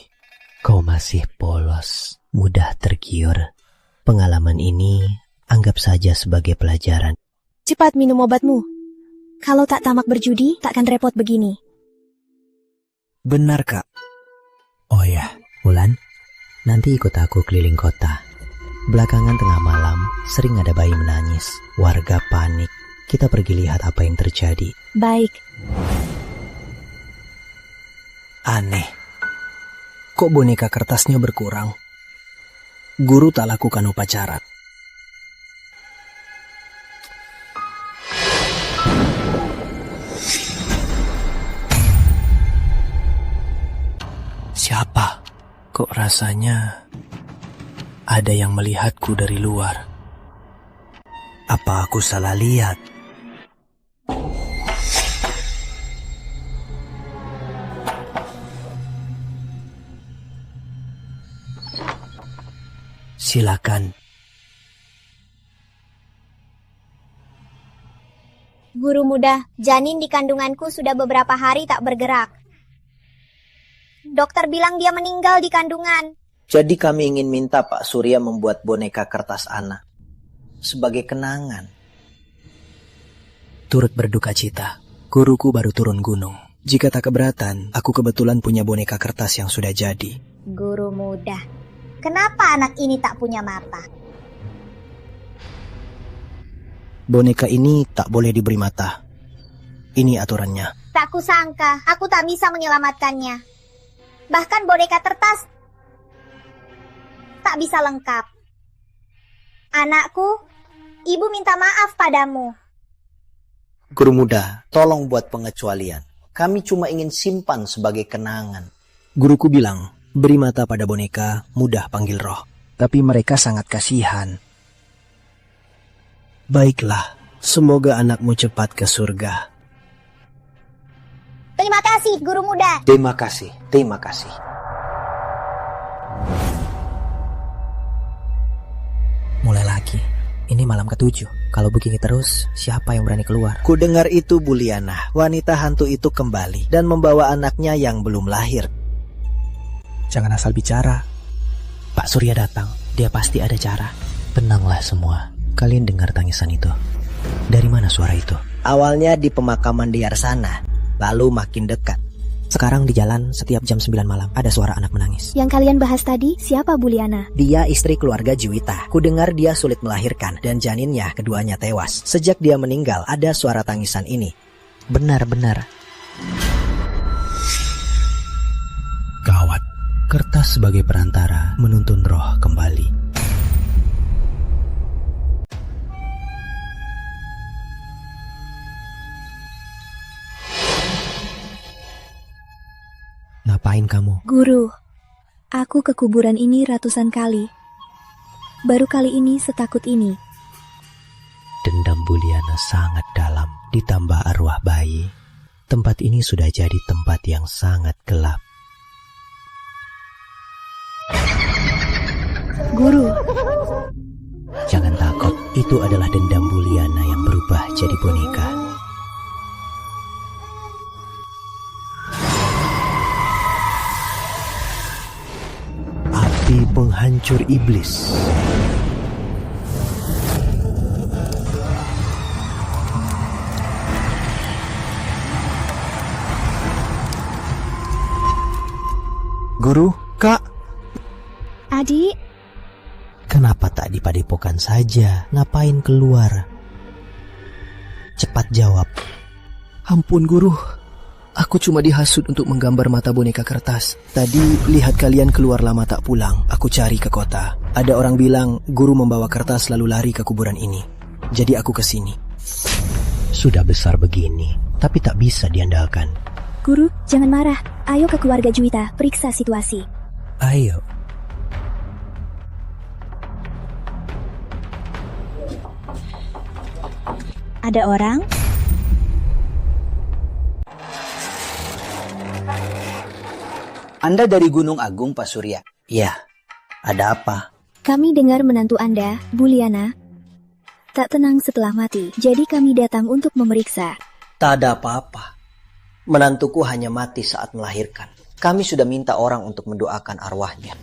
Kau masih polos, mudah tergiur. Pengalaman ini anggap saja sebagai pelajaran. Cepat minum obatmu. Kalau tak tamak berjudi, takkan repot begini. Benar, Kak. Oh ya, Wulan, nanti ikut aku keliling kota. Belakangan tengah malam, sering ada bayi menangis. Warga panik. Kita pergi lihat apa yang terjadi. Baik. Aneh. Kok boneka kertasnya berkurang? Guru tak lakukan upacara. Siapa? Kok rasanya ada yang melihatku dari luar? Apa aku salah lihat? Silakan. Guru muda, janin di kandunganku sudah beberapa hari tak bergerak. Dokter bilang dia meninggal di kandungan. Jadi kami ingin minta Pak Surya membuat boneka kertas Ana sebagai kenangan. Turut berduka cita, guruku baru turun gunung. Jika tak keberatan, aku kebetulan punya boneka kertas yang sudah jadi. Guru muda, kenapa anak ini tak punya mata? Boneka ini tak boleh diberi mata. Ini aturannya. Tak kusangka, aku tak bisa menyelamatkannya. Bahkan boneka kertas tak bisa lengkap. Anakku, ibu minta maaf padamu. Guru muda, tolong buat pengecualian. Kami cuma ingin simpan sebagai kenangan. Guruku bilang, beri mata pada boneka, mudah panggil roh. Tapi mereka sangat kasihan. Baiklah, semoga anakmu cepat ke surga. Terima kasih, guru muda. Terima kasih, terima kasih. Mulai lagi. Ini malam ke-7. Kalau begini terus, siapa yang berani keluar? Ku dengar itu Buliana, wanita hantu itu kembali dan membawa anaknya yang belum lahir. Jangan asal bicara. Pak Surya datang, dia pasti ada cara. Tenanglah semua. Kalian dengar tangisan itu? Dari mana suara itu? Awalnya di pemakaman di Yarsana, lalu makin dekat. Sekarang di jalan setiap jam 9 malam ada suara anak menangis. Yang kalian bahas tadi, siapa Bu Liana? Dia istri keluarga Juwita. Kudengar dia sulit melahirkan dan janinnya keduanya tewas. Sejak dia meninggal, ada suara tangisan ini. Benar-benar. Gawat. Kertas sebagai perantara menuntun roh kembali. Ngapain kamu? Guru, aku ke kuburan ini ratusan kali. Baru kali ini setakut ini. Dendam Bu Liana sangat dalam, ditambah arwah bayi. Tempat ini sudah jadi tempat yang sangat gelap. Guru, jangan takut, itu adalah dendam Bu Liana yang berubah jadi boneka. Api penghancur iblis. Guru, Kak. Adik. Kenapa tak dipadepokan saja? Ngapain keluar? Cepat jawab. Ampun guru, aku cuma dihasut untuk menggambar mata boneka kertas. Tadi lihat kalian keluar lama tak pulang. Aku cari ke kota. Ada orang bilang guru membawa kertas lalu lari ke kuburan ini. Jadi aku kesini. Sudah besar begini, tapi tak bisa diandalkan. Guru, jangan marah. Ayo ke keluarga Juwita, periksa situasi. Ayo. Ada orang? Anda dari Gunung Agung, Pak Surya? Ya, ada apa? Kami dengar menantu Anda, Bu Liana, tak tenang setelah mati. Jadi kami datang untuk memeriksa. Tak ada apa-apa. Menantuku hanya mati saat melahirkan. Kami sudah minta orang untuk mendoakan arwahnya.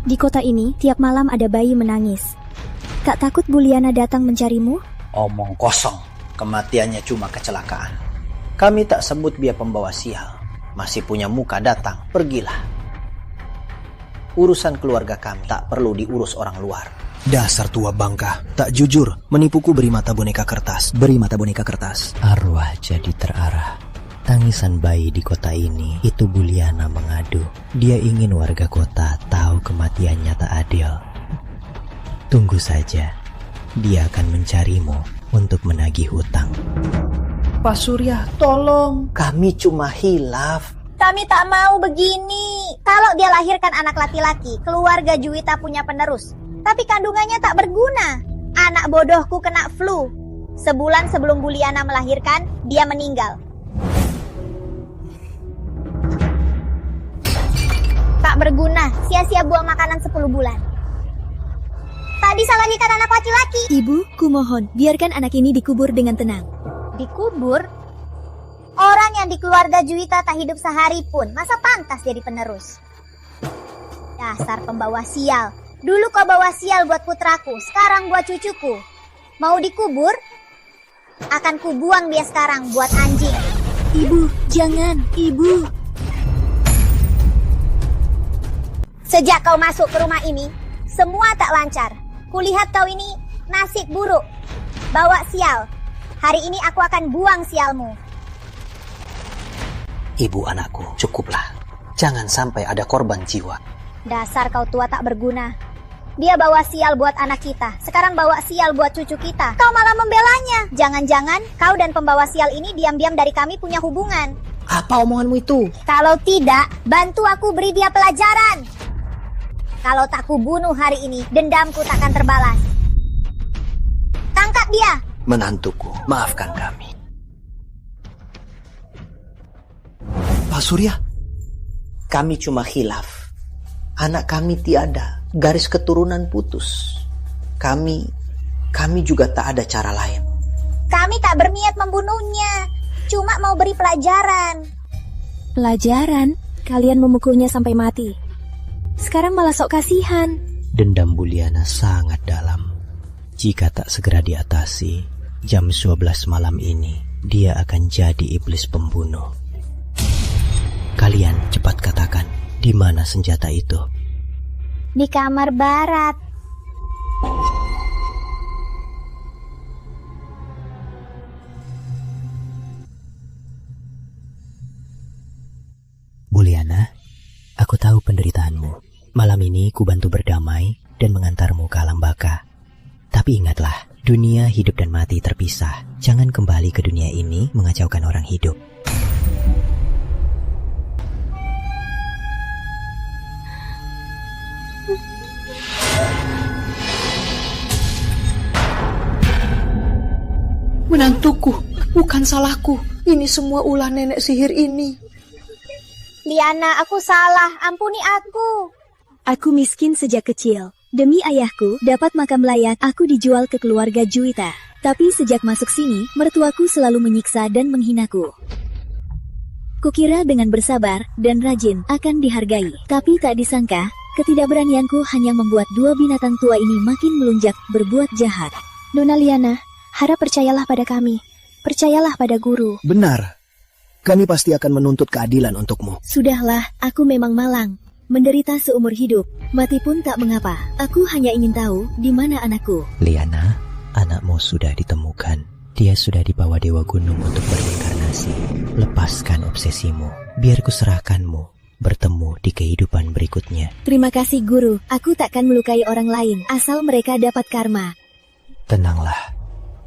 Di kota ini, tiap malam ada bayi menangis. Tak takut Bu Liana datang mencarimu? Omong kosong. Kematiannya cuma kecelakaan. Kami tak sebut dia pembawa sial. Masih punya muka datang, pergilah. Urusan keluarga kami tak perlu diurus orang luar. Dasar tua bangka, tak jujur. Menipuku beri mata boneka kertas. Beri mata boneka kertas. Arwah jadi terarah. Tangisan bayi di kota ini, itu Bu Liana mengadu. Dia ingin warga kota tahu kematiannya tak adil. Tunggu saja, dia akan mencarimu untuk menagih hutang. Pak Surya, tolong. Kami cuma hilaf. Kami tak mau begini. Kalau dia lahirkan anak laki-laki, keluarga Juwita punya penerus. Tapi kandungannya tak berguna. Anak bodohku kena flu. Sebulan sebelum Bu Liana melahirkan, dia meninggal. Tak berguna, sia-sia buang makanan 10 bulan. Tak bisa lahirkan anak laki-laki. Ibu, kumohon, biarkan anak ini dikubur dengan tenang. Dikubur? Orang yang di keluarga Juwita tak hidup sehari pun, masa pantas jadi penerus? Dasar pembawa sial. Dulu kau bawa sial buat putraku, sekarang buat cucuku. Mau dikubur? Akan kubuang dia sekarang buat anjing. Ibu, jangan, Ibu. Sejak kau masuk ke rumah ini, semua tak lancar. Kulihat kau ini nasib buruk. Bawa sial. Hari ini aku akan buang sialmu. Ibu anakku, cukuplah. Jangan sampai ada korban jiwa. Dasar kau tua tak berguna. Dia bawa sial buat anak kita. Sekarang bawa sial buat cucu kita. Kau malah membelanya. Jangan-jangan kau dan pembawa sial ini diam-diam dari kami punya hubungan. Apa omonganmu itu? Kalau tidak, bantu aku beri dia pelajaran. Kalau tak kubunuh hari ini, dendamku takkan terbalas. Tangkap dia. Menantuku, maafkan kami. Pak Surya, kami cuma khilaf. Anak kami tiada, garis keturunan putus. Kami juga tak ada cara lain. Kami tak berniat membunuhnya, cuma mau beri pelajaran. Pelajaran? Kalian memukulnya sampai mati. Sekarang malah sok kasihan. Dendam Bu Liana sangat dalam. Jika tak segera diatasi, jam 12 malam ini dia akan jadi iblis pembunuh. Kalian cepat katakan, di mana senjata itu? Di kamar barat. Buliana, aku tahu penderitaanmu. Malam ini ku bantu berdamai dan mengantarmu ke alam baka. Tapi ingatlah, dunia hidup dan mati terpisah. Jangan kembali ke dunia ini mengacaukan orang hidup. Menantuku, bukan salahku. Ini semua ulah nenek sihir ini. Liana, aku salah. Ampuni aku. Aku miskin sejak kecil. Demi ayahku dapat makam layak, aku dijual ke keluarga Juwita. Tapi sejak masuk sini, mertuaku selalu menyiksa dan menghinaku. Kukira dengan bersabar dan rajin akan dihargai. Tapi tak disangka, ketidakberanianku hanya membuat dua binatang tua ini makin melunjak berbuat jahat. Nona Liana, harap percayalah pada kami. Percayalah pada guru. Benar. Kami pasti akan menuntut keadilan untukmu. Sudahlah, aku memang malang. Menderita seumur hidup, mati pun tak mengapa. Aku hanya ingin tahu di mana anakku. Liana, anakmu sudah ditemukan. Dia sudah dibawa Dewa Gunung untuk berinkarnasi. Lepaskan obsesimu, biar kuserahkanmu bertemu di kehidupan berikutnya. Terima kasih guru, aku takkan melukai orang lain, asal mereka dapat karma. Tenanglah,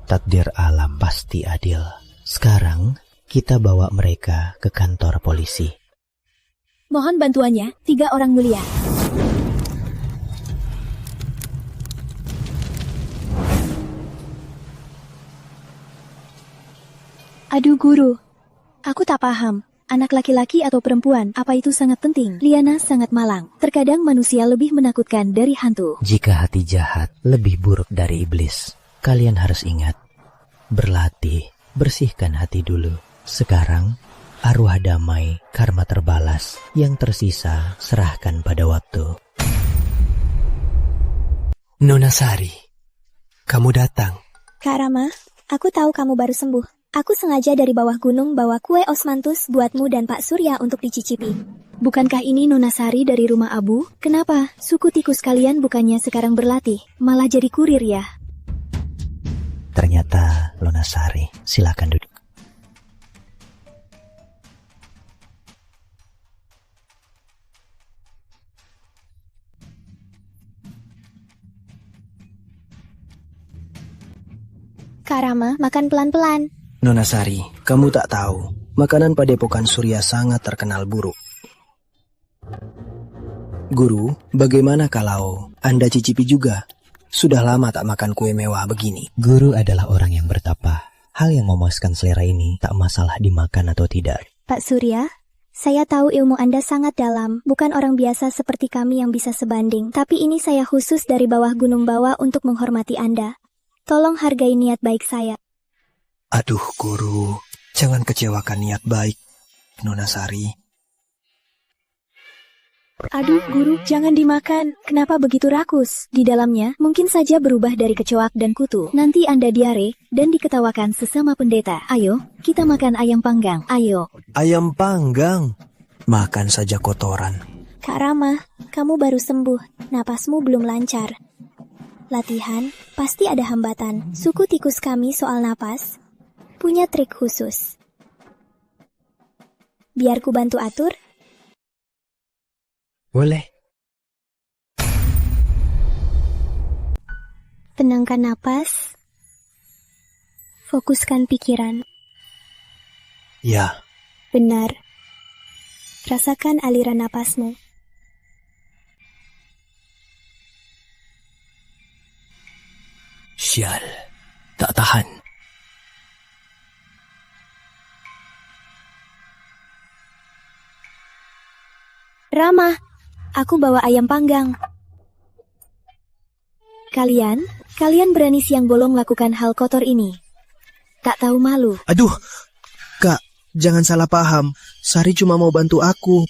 takdir alam pasti adil. Sekarang, kita bawa mereka ke kantor polisi. Mohon bantuannya, 3 orang mulia. Aduh guru, aku tak paham. Anak laki-laki atau perempuan, apa itu sangat penting? Liana sangat malang. Terkadang manusia lebih menakutkan dari hantu. Jika hati jahat lebih buruk dari iblis, kalian harus ingat. Berlatih, bersihkan hati dulu. Sekarang, arwah damai, karma terbalas. Yang tersisa, serahkan pada waktu. Nona Sari, kamu datang. Kak Rama, aku tahu kamu baru sembuh. Aku sengaja dari bawah gunung bawa kue osmanthus buatmu dan Pak Surya untuk dicicipi. Bukankah ini Nona Sari dari rumah Abu? Kenapa? Suku tikus kalian bukannya sekarang berlatih, malah jadi kurir ya? Ternyata Nona Sari, silakan duduk. Kak Rama, makan pelan-pelan. Nona Sari, kamu tak tahu, makanan padepokan Surya sangat terkenal buruk. Guru, bagaimana kalau Anda cicipi juga? Sudah lama tak makan kue mewah begini. Guru adalah orang yang bertapa. Hal yang memuaskan selera ini tak masalah dimakan atau tidak. Pak Surya, saya tahu ilmu Anda sangat dalam. Bukan orang biasa seperti kami yang bisa sebanding. Tapi ini saya khusus dari bawah gunung bawah untuk menghormati Anda. Tolong hargai niat baik saya. Aduh guru, jangan kecewakan niat baik, Nona Sari. Aduh guru, jangan dimakan. Kenapa begitu rakus? Di dalamnya mungkin saja berubah dari kecoak dan kutu. Nanti Anda diare dan diketawakan sesama pendeta. Ayo, kita makan ayam panggang. Ayo. Ayam panggang? Makan saja kotoran. Kak Rama, kamu baru sembuh. Napasmu belum lancar. Latihan, pasti ada hambatan. Suku tikus kami soal napas punya trik khusus. Biar ku bantu atur? Boleh. Tenangkan napas. Fokuskan pikiran. Ya. Benar. Rasakan aliran napasmu. Sial, tak tahan. Rama, aku bawa ayam panggang. Kalian berani siang bolong lakukan hal kotor ini. Tak tahu malu. Aduh, Kak, jangan salah paham. Sari cuma mau bantu aku.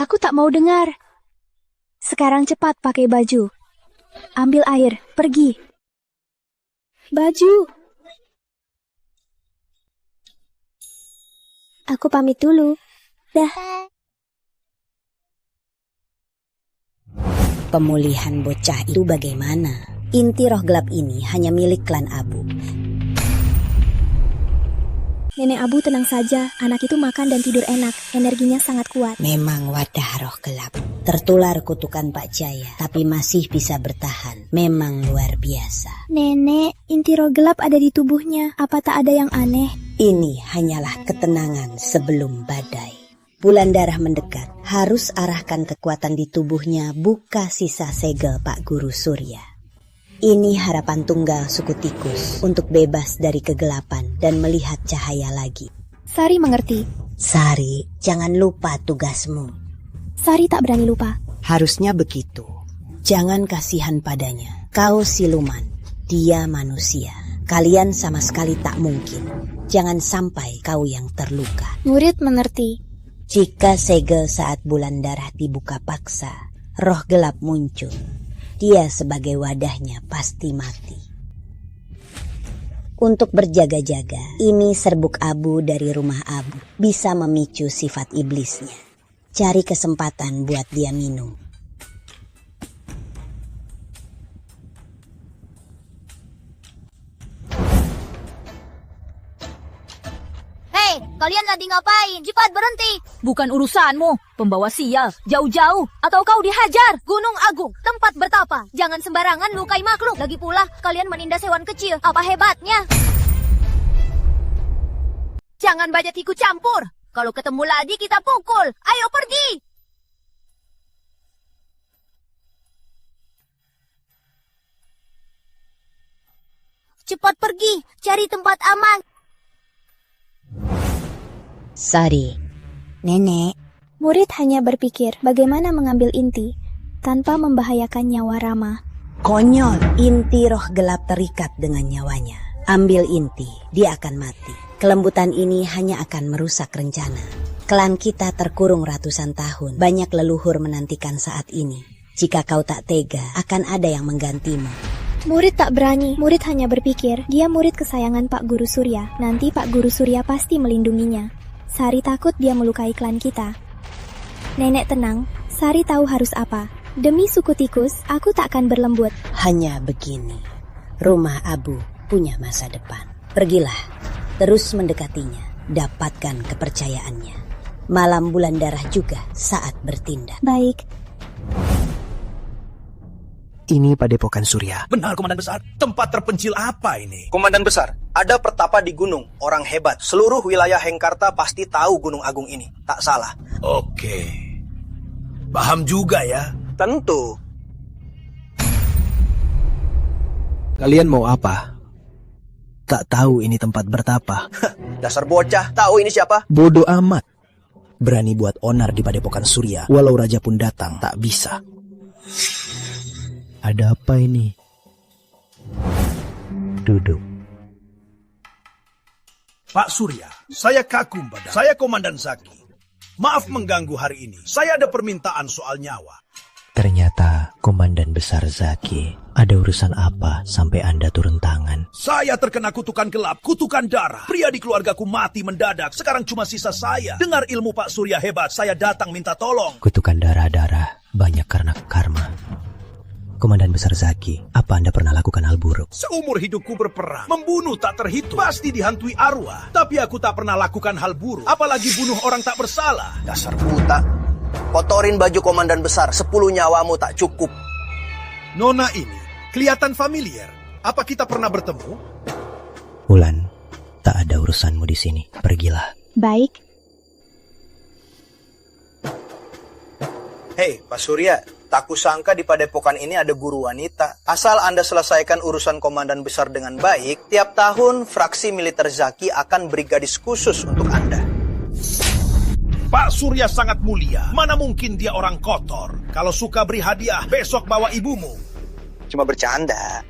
Aku tak mau dengar. Sekarang cepat pakai baju. Ambil air, pergi. Baju. Aku pamit dulu. Dah. Pemulihan bocah itu bagaimana? Inti roh gelap ini hanya milik klan Abu. Nenek Abu tenang saja, anak itu makan dan tidur enak, energinya sangat kuat. Memang wadah roh gelap. Tertular kutukan Pak Jaya, tapi masih bisa bertahan. Memang luar biasa. Nenek, inti roh gelap ada di tubuhnya, apa tak ada yang aneh? Ini hanyalah ketenangan sebelum badai. Bulan darah mendekat, harus arahkan kekuatan di tubuhnya, buka sisa segel Pak Guru Surya. Ini harapan tunggal suku tikus untuk bebas dari kegelapan dan melihat cahaya lagi. Sari mengerti. Sari, jangan lupa tugasmu. Sari tak berani lupa. Harusnya begitu. Jangan kasihan padanya. Kau siluman, dia manusia. Kalian sama sekali tak mungkin. Jangan sampai kau yang terluka. Murid mengerti. Jika segel saat bulan darah dibuka paksa, roh gelap muncul. Dia sebagai wadahnya pasti mati. Untuk berjaga-jaga, ini serbuk abu dari rumah Abu. Bisa memicu sifat iblisnya. Cari kesempatan buat dia minum. Hei, kalian lagi ngapain? Cepat berhenti. Bukan urusanmu, pembawa sial, jauh-jauh, atau kau dihajar. Gunung Agung, tempat bertapa. Jangan sembarangan lukai makhluk. Lagi pula, kalian menindas hewan kecil. Apa hebatnya? Jangan banyak ikut campur. Kalau ketemu lagi kita pukul. Ayo pergi. Cepat pergi, cari tempat aman. Sari, Nenek. Murid hanya berpikir bagaimana mengambil inti tanpa membahayakan nyawa Rama. Konyol, inti roh gelap terikat dengan nyawanya. Ambil inti, dia akan mati. Kelembutan ini hanya akan merusak rencana. Klan kita terkurung ratusan tahun. Banyak leluhur menantikan saat ini. Jika kau tak tega, akan ada yang menggantimu. Murid tak berani. Murid hanya berpikir dia murid kesayangan Pak Guru Surya. Nanti Pak Guru Surya pasti melindunginya. Sari takut dia melukai klan kita. Nenek tenang, Sari tahu harus apa. Demi suku tikus, aku tak akan berlembut. Hanya begini, rumah Abu punya masa depan. Pergilah, terus mendekatinya, dapatkan kepercayaannya. Malam bulan darah juga saat bertindak. Baik. Ini Padepokan Surya. Benar, Komandan Besar. Tempat terpencil apa ini? Komandan Besar, ada pertapa di gunung, orang hebat. Seluruh wilayah Hengkarta pasti tahu Gunung Agung ini. Tak salah. Oke. Paham juga ya? Tentu. Kalian mau apa? Tak tahu ini tempat bertapa. Dasar bocah, tahu ini siapa? Bodoh amat. Berani buat onar di Padepokan Surya, walau raja pun datang, tak bisa. Ada apa ini? Duduk. Pak Surya, saya kagum pada saya Komandan Zaki. Maaf mengganggu hari ini. Saya ada permintaan soal nyawa. Ternyata Komandan Besar Zaki, ada urusan apa sampai Anda turun tangan? Saya terkena kutukan gelap, kutukan darah. Pria di keluargaku mati mendadak. Sekarang cuma sisa saya. Dengar ilmu Pak Surya hebat, saya datang minta tolong. Kutukan darah-darah banyak karena karma. Komandan Besar Zaki, apa Anda pernah lakukan hal buruk? Seumur hidupku berperang, membunuh tak terhitung, pasti dihantui arwah. Tapi aku tak pernah lakukan hal buruk, apalagi bunuh orang tak bersalah. Dasar buta. Kotorin baju Komandan Besar, 10 nyawamu tak cukup. Nona ini kelihatan familiar. Apa kita pernah bertemu? Wulan, tak ada urusanmu di sini. Pergilah. Baik. Hei, Pak Surya, tak kusangka di Padepokan ini ada guru wanita. Asal Anda selesaikan urusan Komandan Besar dengan baik, tiap tahun fraksi militer Zaki akan beri gadis khusus untuk Anda. Pak Surya sangat mulia. Mana mungkin dia orang kotor. Kalau suka beri hadiah, besok bawa ibumu. Cuma bercanda.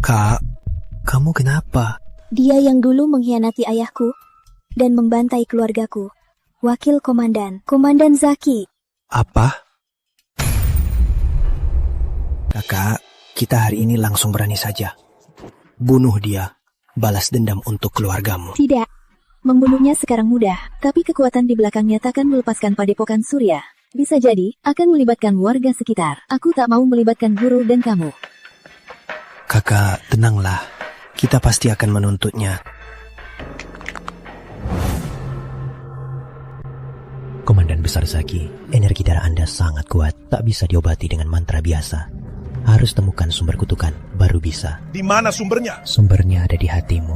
Kak, kamu kenapa? Dia yang dulu mengkhianati ayahku dan membantai keluargaku. Wakil Komandan, Komandan Zaki. Apa? Kakak, kita hari ini langsung berani saja. Bunuh dia, balas dendam untuk keluargamu. Tidak, membunuhnya sekarang mudah, tapi kekuatan di belakangnya takkan melepaskan padepokan Surya. Bisa jadi, akan melibatkan warga sekitar. Aku tak mau melibatkan guru dan kamu. Kakak, tenanglah. Kita pasti akan menuntutnya. Komandan Besar Zaki, energi darah Anda sangat kuat, tak bisa diobati dengan mantra biasa. Harus temukan sumber kutukan, baru bisa. Di mana sumbernya? Sumbernya ada di hatimu,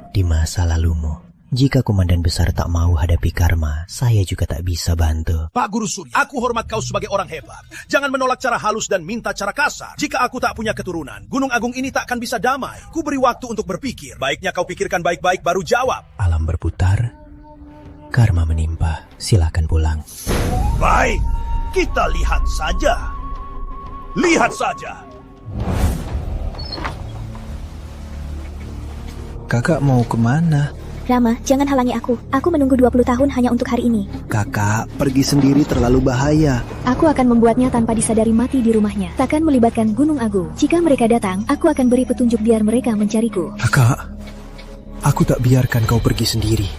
di masa lalumu. Jika Komandan Besar tak mau hadapi karma, saya juga tak bisa bantu. Pak Guru Surya, aku hormat kau sebagai orang hebat. Jangan menolak cara halus dan minta cara kasar. Jika aku tak punya keturunan, Gunung Agung ini tak akan bisa damai. Ku beri waktu untuk berpikir. Baiknya kau pikirkan baik-baik baru jawab. Alam berputar, karma menimpa. Silakan pulang. Baik, kita lihat saja. Lihat saja. Kakak mau kemana? Rama, jangan halangi aku. Aku menunggu 20 tahun hanya untuk hari ini. Kakak, pergi sendiri terlalu bahaya. Aku akan membuatnya tanpa disadari mati di rumahnya. Takkan melibatkan Gunung Agung. Jika mereka datang, aku akan beri petunjuk biar mereka mencariku. Kakak, aku tak biarkan kau pergi sendiri.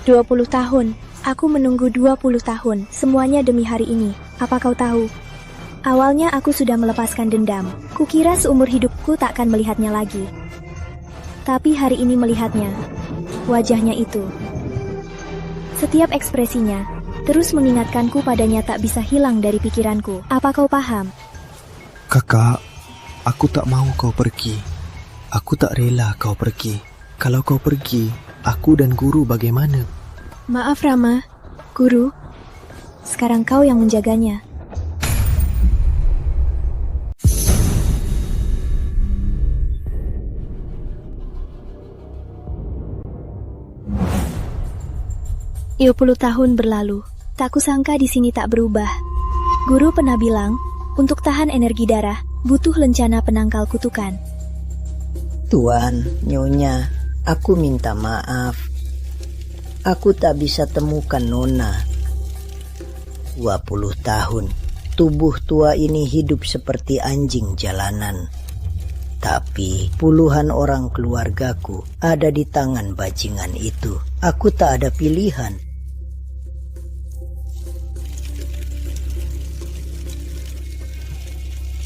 20 tahun. Aku menunggu 20 tahun. Semuanya demi hari ini. Apa kau tahu? Awalnya aku sudah melepaskan dendam. Kukira seumur hidupku tak akan melihatnya lagi. Tapi hari ini melihatnya. Wajahnya itu. Setiap ekspresinya terus mengingatkanku padanya tak bisa hilang dari pikiranku. Apa kau paham? Kakak, aku tak mau kau pergi. Aku tak rela kau pergi. Kalau kau pergi, aku dan guru bagaimana? Maaf Rama, guru. Sekarang kau yang menjaganya. 20 tahun berlalu, tak kusangka di sini tak berubah. Guru pernah bilang, untuk tahan energi darah, butuh lencana penangkal kutukan. Tuan, Nyonya, aku minta maaf. Aku tak bisa temukan Nona. 20 tahun, tubuh tua ini hidup seperti anjing jalanan. Tapi puluhan orang keluargaku ada di tangan bajingan itu. Aku tak ada pilihan.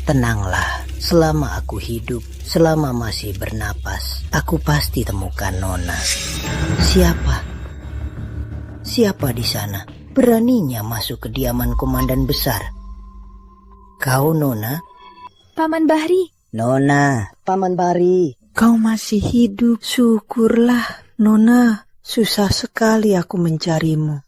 Tenanglah, selama aku hidup, selama masih bernapas, aku pasti temukan Nona. Siapa di sana? Beraninya masuk kediaman komandan besar. Kau, Nona? Paman Bahri. Nona, Paman Bahri. Kau masih hidup, syukurlah. Nona, susah sekali aku mencarimu.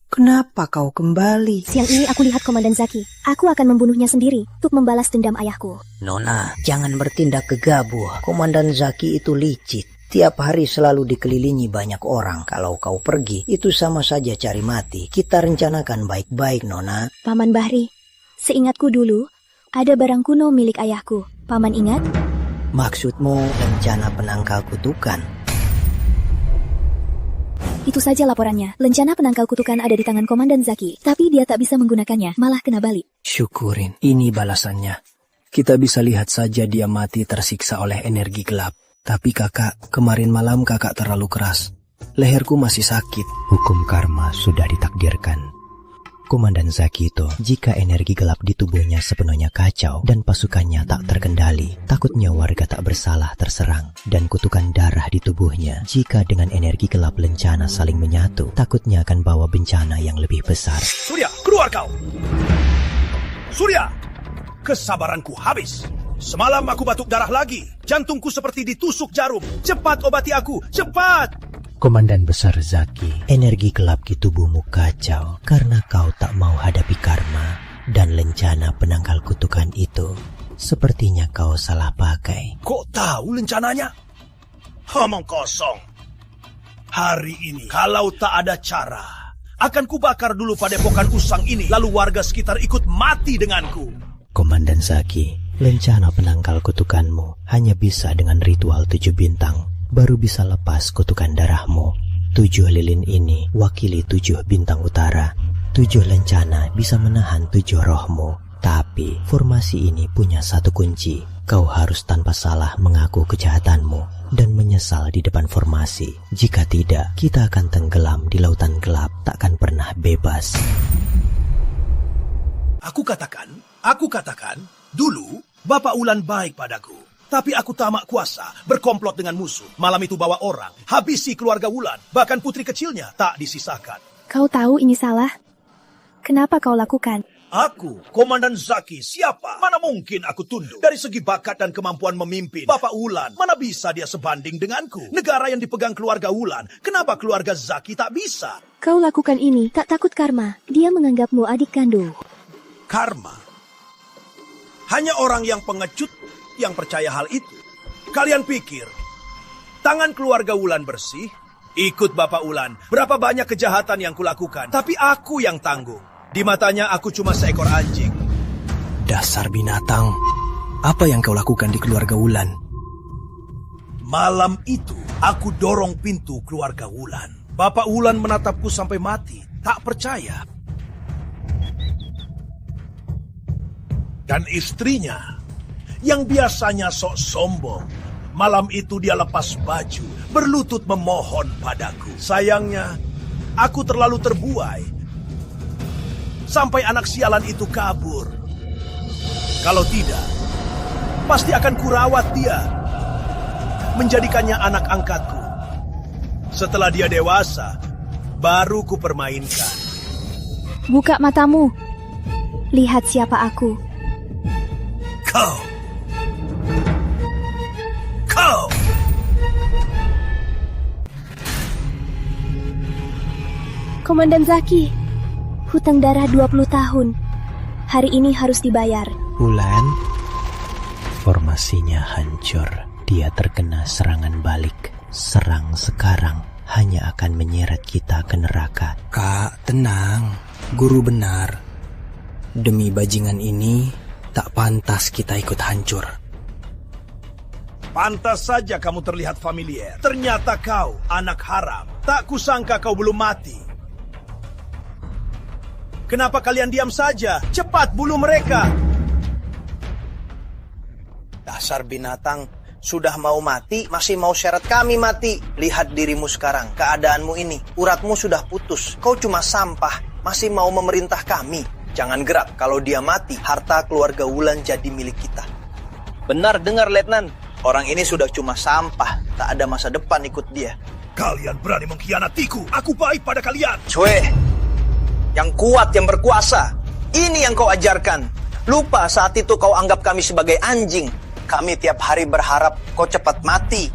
Kenapa kau kembali? Siang ini aku lihat Komandan Zaki. Aku akan membunuhnya sendiri untuk membalas dendam ayahku. Nona, jangan bertindak gegabah. Komandan Zaki itu licik. Tiap hari selalu dikelilingi banyak orang. Kalau kau pergi, itu sama saja cari mati. Kita rencanakan baik-baik, Nona. Paman Bahri, seingatku dulu, ada barang kuno milik ayahku. Paman ingat? Maksudmu rencana penangkal kutukan? Itu saja laporannya. Lencana penangkal kutukan ada di tangan Komandan Zaki. Tapi dia tak bisa menggunakannya, malah kena balik. Syukurin, ini balasannya. Kita bisa lihat saja dia mati tersiksa oleh energi gelap. Tapi kakak, kemarin malam kakak terlalu keras. Leherku masih sakit. Hukum karma sudah ditakdirkan. Komandan Zaki itu, jika energi gelap di tubuhnya sepenuhnya kacau dan pasukannya tak terkendali, takutnya warga tak bersalah terserang, dan kutukan darah di tubuhnya, jika dengan energi gelap lencana saling menyatu, takutnya akan bawa bencana yang lebih besar. Surya, keluar kau! Surya! Kesabaranku habis. Semalam aku batuk darah lagi. Jantungku seperti ditusuk jarum. Cepat obati aku, cepat! Komandan Besar Zaki, energi gelap di tubuhmu kacau karena kau tak mau hadapi karma dan lencana penangkal kutukan itu. Sepertinya kau salah pakai. Kok tahu lencananya? Omong kosong. Hari ini, kalau tak ada cara, akan kubakar dulu padepokan usang ini, lalu warga sekitar ikut mati denganku. Komandan Zaki, lencana penangkal kutukanmu hanya bisa dengan ritual 7 bintang. Baru bisa lepas kutukan darahmu. 7 lilin ini wakili 7 bintang utara. 7 lencana bisa menahan 7 rohmu. Tapi formasi ini punya satu kunci. Kau harus tanpa salah mengaku kejahatanmu dan menyesal di depan formasi. Jika tidak, kita akan tenggelam di lautan gelap, takkan pernah bebas. Aku katakan, dulu Bapak Wulan baik padaku. Tapi aku tamak kuasa, berkomplot dengan musuh. Malam itu bawa orang, habisi keluarga Wulan. Bahkan putri kecilnya tak disisakan. Kau tahu ini salah. Kenapa kau lakukan? Aku, Komandan Zaki, siapa? Mana mungkin aku tunduk? Dari segi bakat dan kemampuan memimpin, Bapak Wulan, mana bisa dia sebanding denganku? Negara yang dipegang keluarga Wulan, kenapa keluarga Zaki tak bisa? Kau lakukan ini tak takut karma. Dia menganggapmu adik kandung. Karma? Hanya orang yang pengecut yang percaya hal itu. Kalian pikir, tangan keluarga Wulan bersih? Ikut Bapak Wulan, berapa banyak kejahatan yang kulakukan, tapi aku yang tanggung. Di matanya aku cuma seekor anjing. Dasar binatang. Apa yang kau lakukan di keluarga Wulan? Malam itu aku dorong pintu keluarga Wulan. Bapak Wulan menatapku sampai mati, tak percaya. Dan istrinya, yang biasanya sok sombong, malam itu dia lepas baju, berlutut memohon padaku. Sayangnya, aku terlalu terbuai. Sampai anak sialan itu kabur. Kalau tidak, pasti akan kurawat dia. Menjadikannya anak angkatku. Setelah dia dewasa, baru kupermainkan. Buka matamu. Lihat siapa aku. Kau. Komandan Zaki. Hutang darah 20 tahun. Hari ini harus dibayar. Wulan, formasinya hancur. Dia terkena serangan balik. Serang sekarang hanya akan menyeret kita ke neraka. Kak, tenang. Guru benar. Demi bajingan ini, tak pantas kita ikut hancur. Pantas saja kamu terlihat familiar. Ternyata kau anak haram. Tak kusangka kau belum mati. Kenapa kalian diam saja? Cepat bunuh mereka! Dasar binatang, sudah mau mati, masih mau syarat kami mati. Lihat dirimu sekarang, keadaanmu ini. Uratmu sudah putus, kau cuma sampah, masih mau memerintah kami. Jangan gerak, kalau dia mati, harta keluarga Wulan jadi milik kita. Benar dengar, Letnan. Orang ini sudah cuma sampah, tak ada masa depan ikut dia. Kalian berani mengkhianatiku, aku baik pada kalian. Cue! Yang kuat, yang berkuasa. Ini yang kau ajarkan. Lupa saat itu kau anggap kami sebagai anjing. Kami tiap hari berharap kau cepat mati.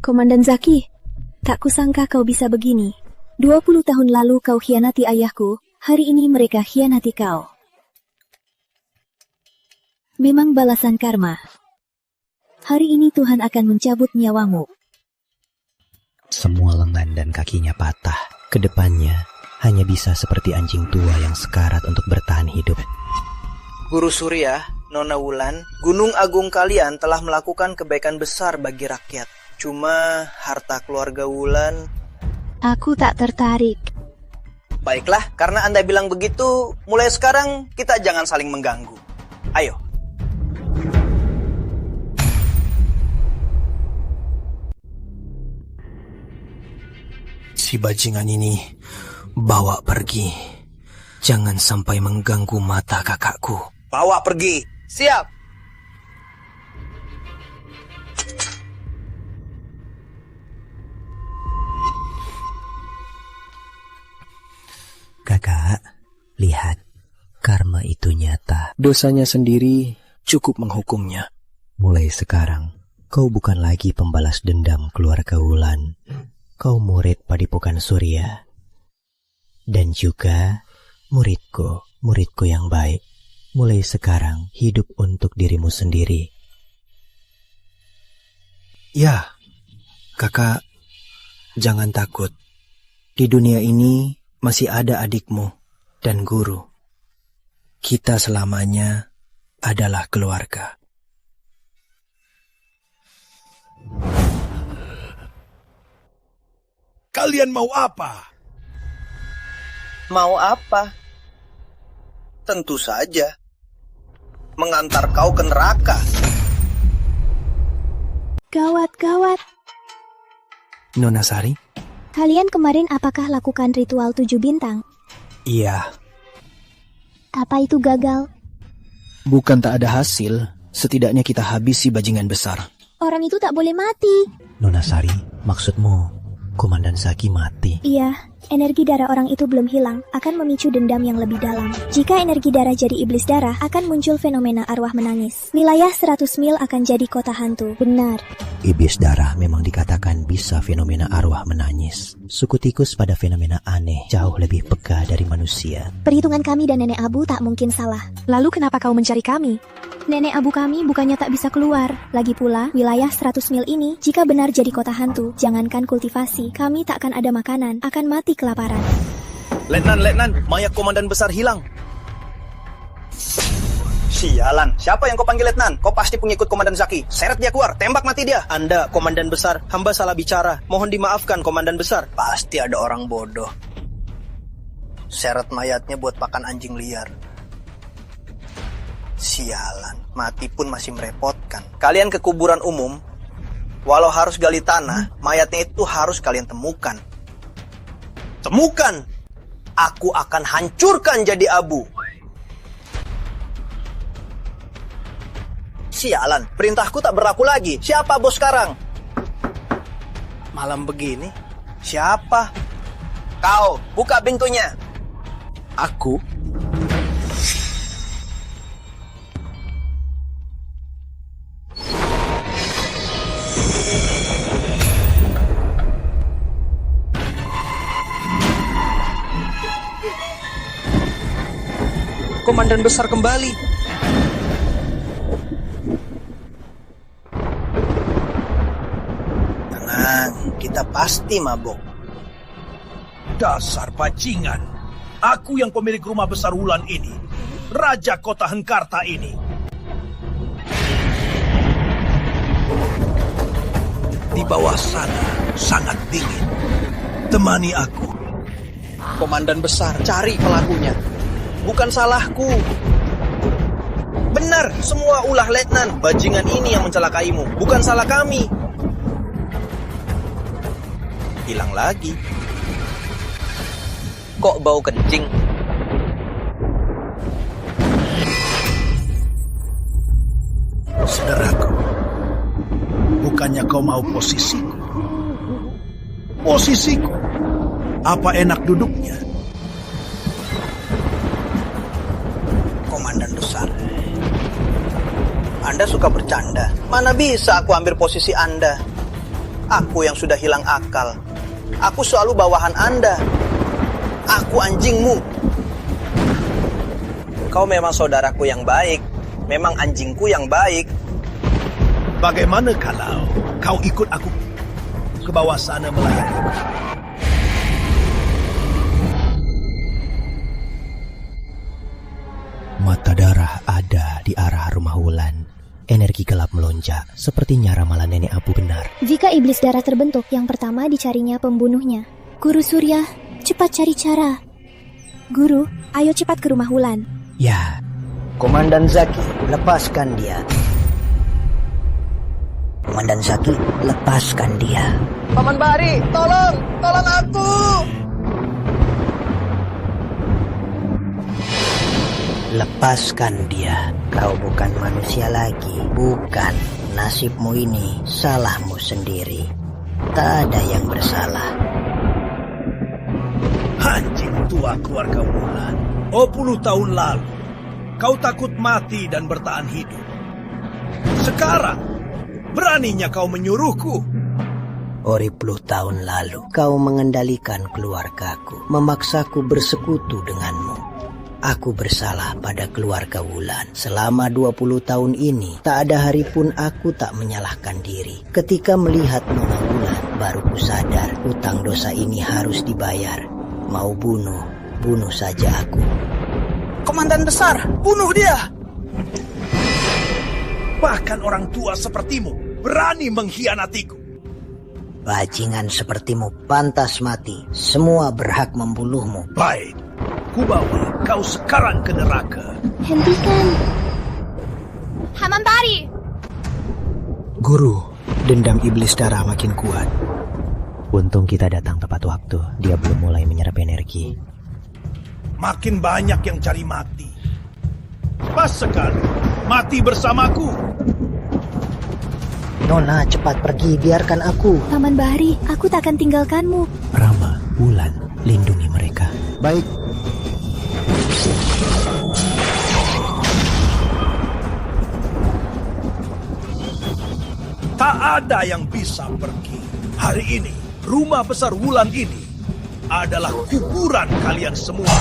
Komandan Zaki, tak kusangka kau bisa begini. 20 tahun lalu kau khianati ayahku, hari ini mereka khianati kau. Memang balasan karma. Hari ini Tuhan akan mencabut nyawamu. Semua lengan dan kakinya patah. Kedepannya hanya bisa seperti anjing tua yang sekarat untuk bertahan hidup. Guru Surya, Nona Wulan, Gunung Agung kalian telah melakukan kebaikan besar bagi rakyat. Cuma harta keluarga Wulan... Aku tak tertarik. Baiklah, karena Anda bilang begitu, mulai sekarang kita jangan saling mengganggu. Ayo. Si bajingan ini bawa pergi. Jangan sampai mengganggu mata kakakku. Bawa pergi. Siap. Kakak, lihat. Karma itu nyata. Dosanya sendiri cukup menghukumnya. Mulai sekarang, kau bukan lagi pembalas dendam keluarga Wulan. Kau murid Padepokan Surya. Dan juga muridku yang baik. Mulai sekarang hidup untuk dirimu sendiri. Ya, kakak, jangan takut. Di dunia ini masih ada adikmu dan guru. Kita selamanya adalah keluarga. Kalian mau apa? Mau apa? Tentu saja. Mengantar kau ke neraka. Gawat, gawat. Nona Sari? Kalian kemarin apakah lakukan ritual 7 bintang? Iya. Apa itu gagal? Bukan tak ada hasil, setidaknya kita habisi bajingan besar. Orang itu tak boleh mati. Nona Sari, maksudmu Komandan Zaki mati? Iya, energi darah orang itu belum hilang, akan memicu dendam yang lebih dalam. Jika energi darah jadi iblis darah, akan muncul fenomena arwah menangis. Wilayah 100 mil akan jadi kota hantu. Benar. Iblis darah memang dikatakan bisa fenomena arwah menangis. Suku tikus pada fenomena aneh jauh lebih peka dari manusia. Perhitungan kami dan Nenek Abu tak mungkin salah. Lalu kenapa kau mencari kami? Nenek Abu kami bukannya tak bisa keluar. Lagi pula, wilayah 100 mil ini jika benar jadi kota hantu, jangankan kultivasi, kami tak akan ada makanan, akan mati kelaparan. Letnan, mayat komandan besar hilang. Sialan, siapa yang kau panggil Letnan? Kau pasti pengikut Komandan Zaki. Seret dia keluar, tembak mati dia. Anda, Komandan Besar, hamba salah bicara. Mohon dimaafkan, Komandan Besar. Pasti ada orang bodoh. Seret mayatnya buat pakan anjing liar. Sialan, mati pun masih merepotkan. Kalian ke kuburan umum, walau harus gali tanah, mayatnya itu harus kalian temukan. Temukan! Aku akan hancurkan jadi abu. Sialan, perintahku tak berlaku lagi. Siapa bos sekarang? Malam begini, siapa? Kau, buka pintunya. Aku? Komandan besar kembali. Tenang, kita pasti mabuk. Dasar bajingan. Aku yang pemilik rumah besar Wulan ini. Raja kota Hengkarta ini. Di bawah sana sangat dingin. Temani aku. Komandan besar, cari pelakunya. Bukan salahku. Benar, semua ulah Letnan. Bajingan ini yang mencelakaimu. Bukan salah kami. Hilang lagi. Kok bau kencing? Saudaraku, bukannya kau mau posisiku? Posisiku? Apa enak duduknya? Komandan besar, Anda suka bercanda. Mana bisa aku ambil posisi Anda? Aku yang sudah hilang akal. Aku selalu bawahan Anda. Aku anjingmu. Kau memang saudaraku yang baik. Memang anjingku yang baik. Bagaimana kalau kau ikut aku ke bawah sana melayani? Mata darah ada di arah rumah Wulan. Energi gelap melonjak, sepertinya ramalan Nenek Abu benar. Jika iblis darah terbentuk, yang pertama dicarinya pembunuhnya. Guru Surya, cepat cari cara. Guru, ayo cepat ke rumah Wulan. Ya. Komandan Zaki, lepaskan dia. Komandan Zaki, lepaskan dia. Paman Bahari, tolong aku. Lepaskan dia. Kau bukan manusia lagi. Bukan. Nasibmu ini salahmu sendiri. Tak ada yang bersalah. Anjing tua keluarga Wulan. 20 tahun lalu, kau takut mati dan bertahan hidup. Sekarang, beraninya kau menyuruhku. 20 tahun lalu, kau mengendalikan keluargaku, memaksaku bersekutu denganmu. Aku bersalah pada keluarga Wulan. Selama 20 tahun ini, tak ada hari pun aku tak menyalahkan diri. Ketika melihat Nona Wulan, baru ku sadar hutang dosa ini harus dibayar. Mau bunuh, bunuh saja aku. Komandan besar, bunuh dia. Bahkan orang tua sepertimu berani mengkhianatiku. Bajingan sepertimu pantas mati. Semua berhak membunuhmu. Baik, kubawa kau sekarang ke neraka. Hentikan. Hamantari! Guru, dendam iblis darah makin kuat. Untung kita datang tepat waktu. Dia belum mulai menyerap energi. Makin banyak yang cari mati. Pas sekali, mati bersamaku. Nona, cepat pergi, biarkan aku. Paman Bahari, aku tak akan tinggalkanmu. Rama, Wulan, lindungi mereka. Baik. Tak ada yang bisa pergi. Hari ini, rumah besar Wulan ini adalah kuburan kalian semua.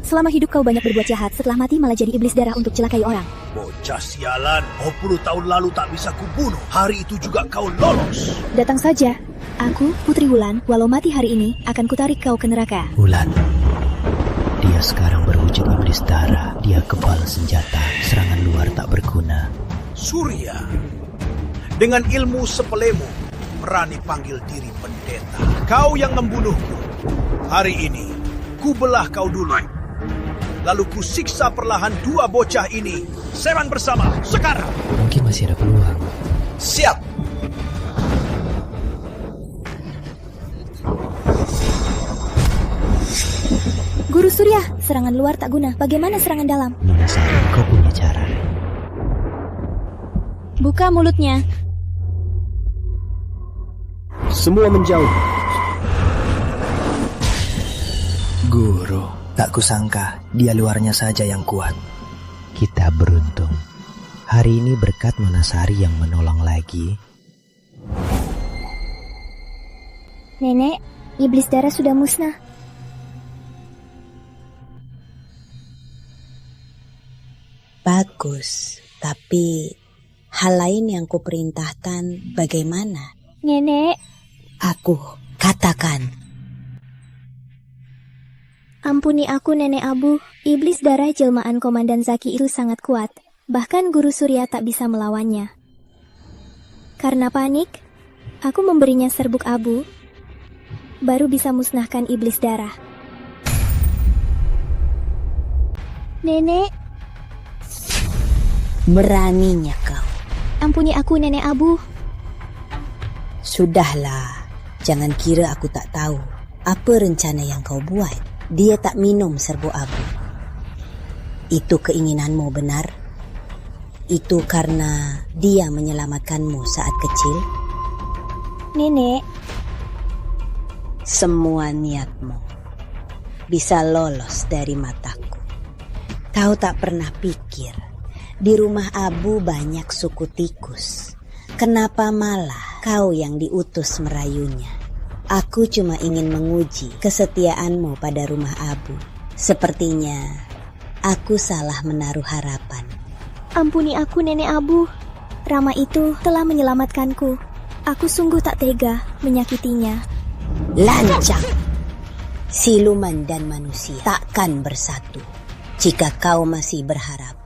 Selama hidup kau banyak berbuat jahat, setelah mati malah jadi iblis darah untuk celakai orang. Bocah sialan, 20 tahun lalu tak bisa kubunuh. Hari itu juga kau lolos. Datang saja. Aku, Putri Wulan, walau mati hari ini, akan kutarik kau ke neraka. Wulan, dia sekarang berwujud iblis darah. Dia kebal senjata, serangan luar tak berguna. Surya, dengan ilmu sepelemu, berani panggil diri pendeta. Kau yang membunuhku. Hari ini, ku belah kau dulu. Lalu ku siksa perlahan dua bocah ini. Serang bersama, sekarang. Mungkin masih ada peluang. Siap. Guru Surya, serangan luar tak guna. Bagaimana serangan dalam? Nona Sari, kau punya cara. Buka mulutnya. Semua menjauh. Guru, tak kusangka dia luarnya saja yang kuat. Kita beruntung. Hari ini berkat Nona Sari yang menolong lagi. Nenek, iblis darah sudah musnah. Bagus, tapi hal lain yang kuperintahkan bagaimana? Nenek. Aku, katakan. Ampuni aku, Nenek Abu. Iblis darah jelmaan Komandan Zaki itu sangat kuat. Bahkan Guru Surya tak bisa melawannya. Karena panik, aku memberinya serbuk abu, baru bisa musnahkan iblis darah. Nenek. Beraninya kau. Ampuni aku, Nenek Abu. Sudahlah, jangan kira aku tak tahu apa rencana yang kau buat. Dia tak minum serbuk abu. Itu keinginanmu benar? Itu karena dia menyelamatkanmu saat kecil? Nenek. Semua niatmu bisa lolos dari mataku. Kau tak pernah pikir di rumah Abu banyak suku tikus. Kenapa malah kau yang diutus merayunya? Aku cuma ingin menguji kesetiaanmu pada rumah Abu. Sepertinya aku salah menaruh harapan. Ampuni aku, Nenek Abu. Rama itu telah menyelamatkanku. Aku sungguh tak tega menyakitinya. Lancang! Siluman dan manusia takkan bersatu. Jika kau masih berharap,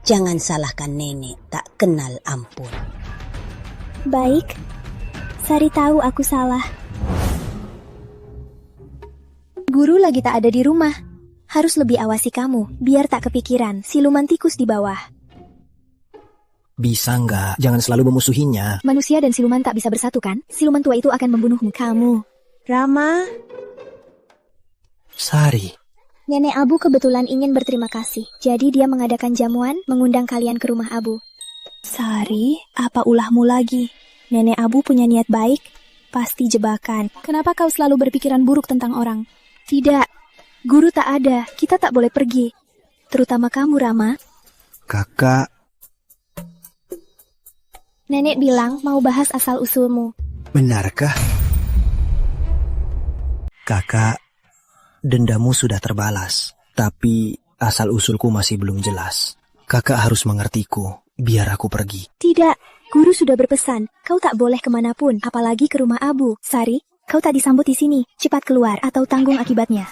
jangan salahkan nenek tak kenal ampun. Baik, Sari tahu aku salah. Guru lagi tak ada di rumah. Harus lebih awasi kamu, biar tak kepikiran siluman tikus di bawah. Bisa nggak? Jangan selalu memusuhinya. Manusia dan siluman tak bisa bersatu kan? Siluman tua itu akan membunuhmu. Kamu. Rama. Sari. Nenek Abu kebetulan ingin berterima kasih. Jadi dia mengadakan jamuan, mengundang kalian ke rumah Abu. Sari, apa ulahmu lagi? Nenek Abu punya niat baik. Pasti jebakan. Kenapa kau selalu berpikiran buruk tentang orang? Tidak. Guru tak ada. Kita tak boleh pergi. Terutama kamu, Rama. Kakak. Nenek bilang mau bahas asal-usulmu. Benarkah? Kakak, dendamu sudah terbalas. Tapi asal-usulku masih belum jelas. Kakak harus mengertiku, biar aku pergi. Tidak, guru sudah berpesan. Kau tak boleh kemanapun, apalagi ke rumah Abu. Sari, kau tak disambut di sini. Cepat keluar atau tanggung akibatnya.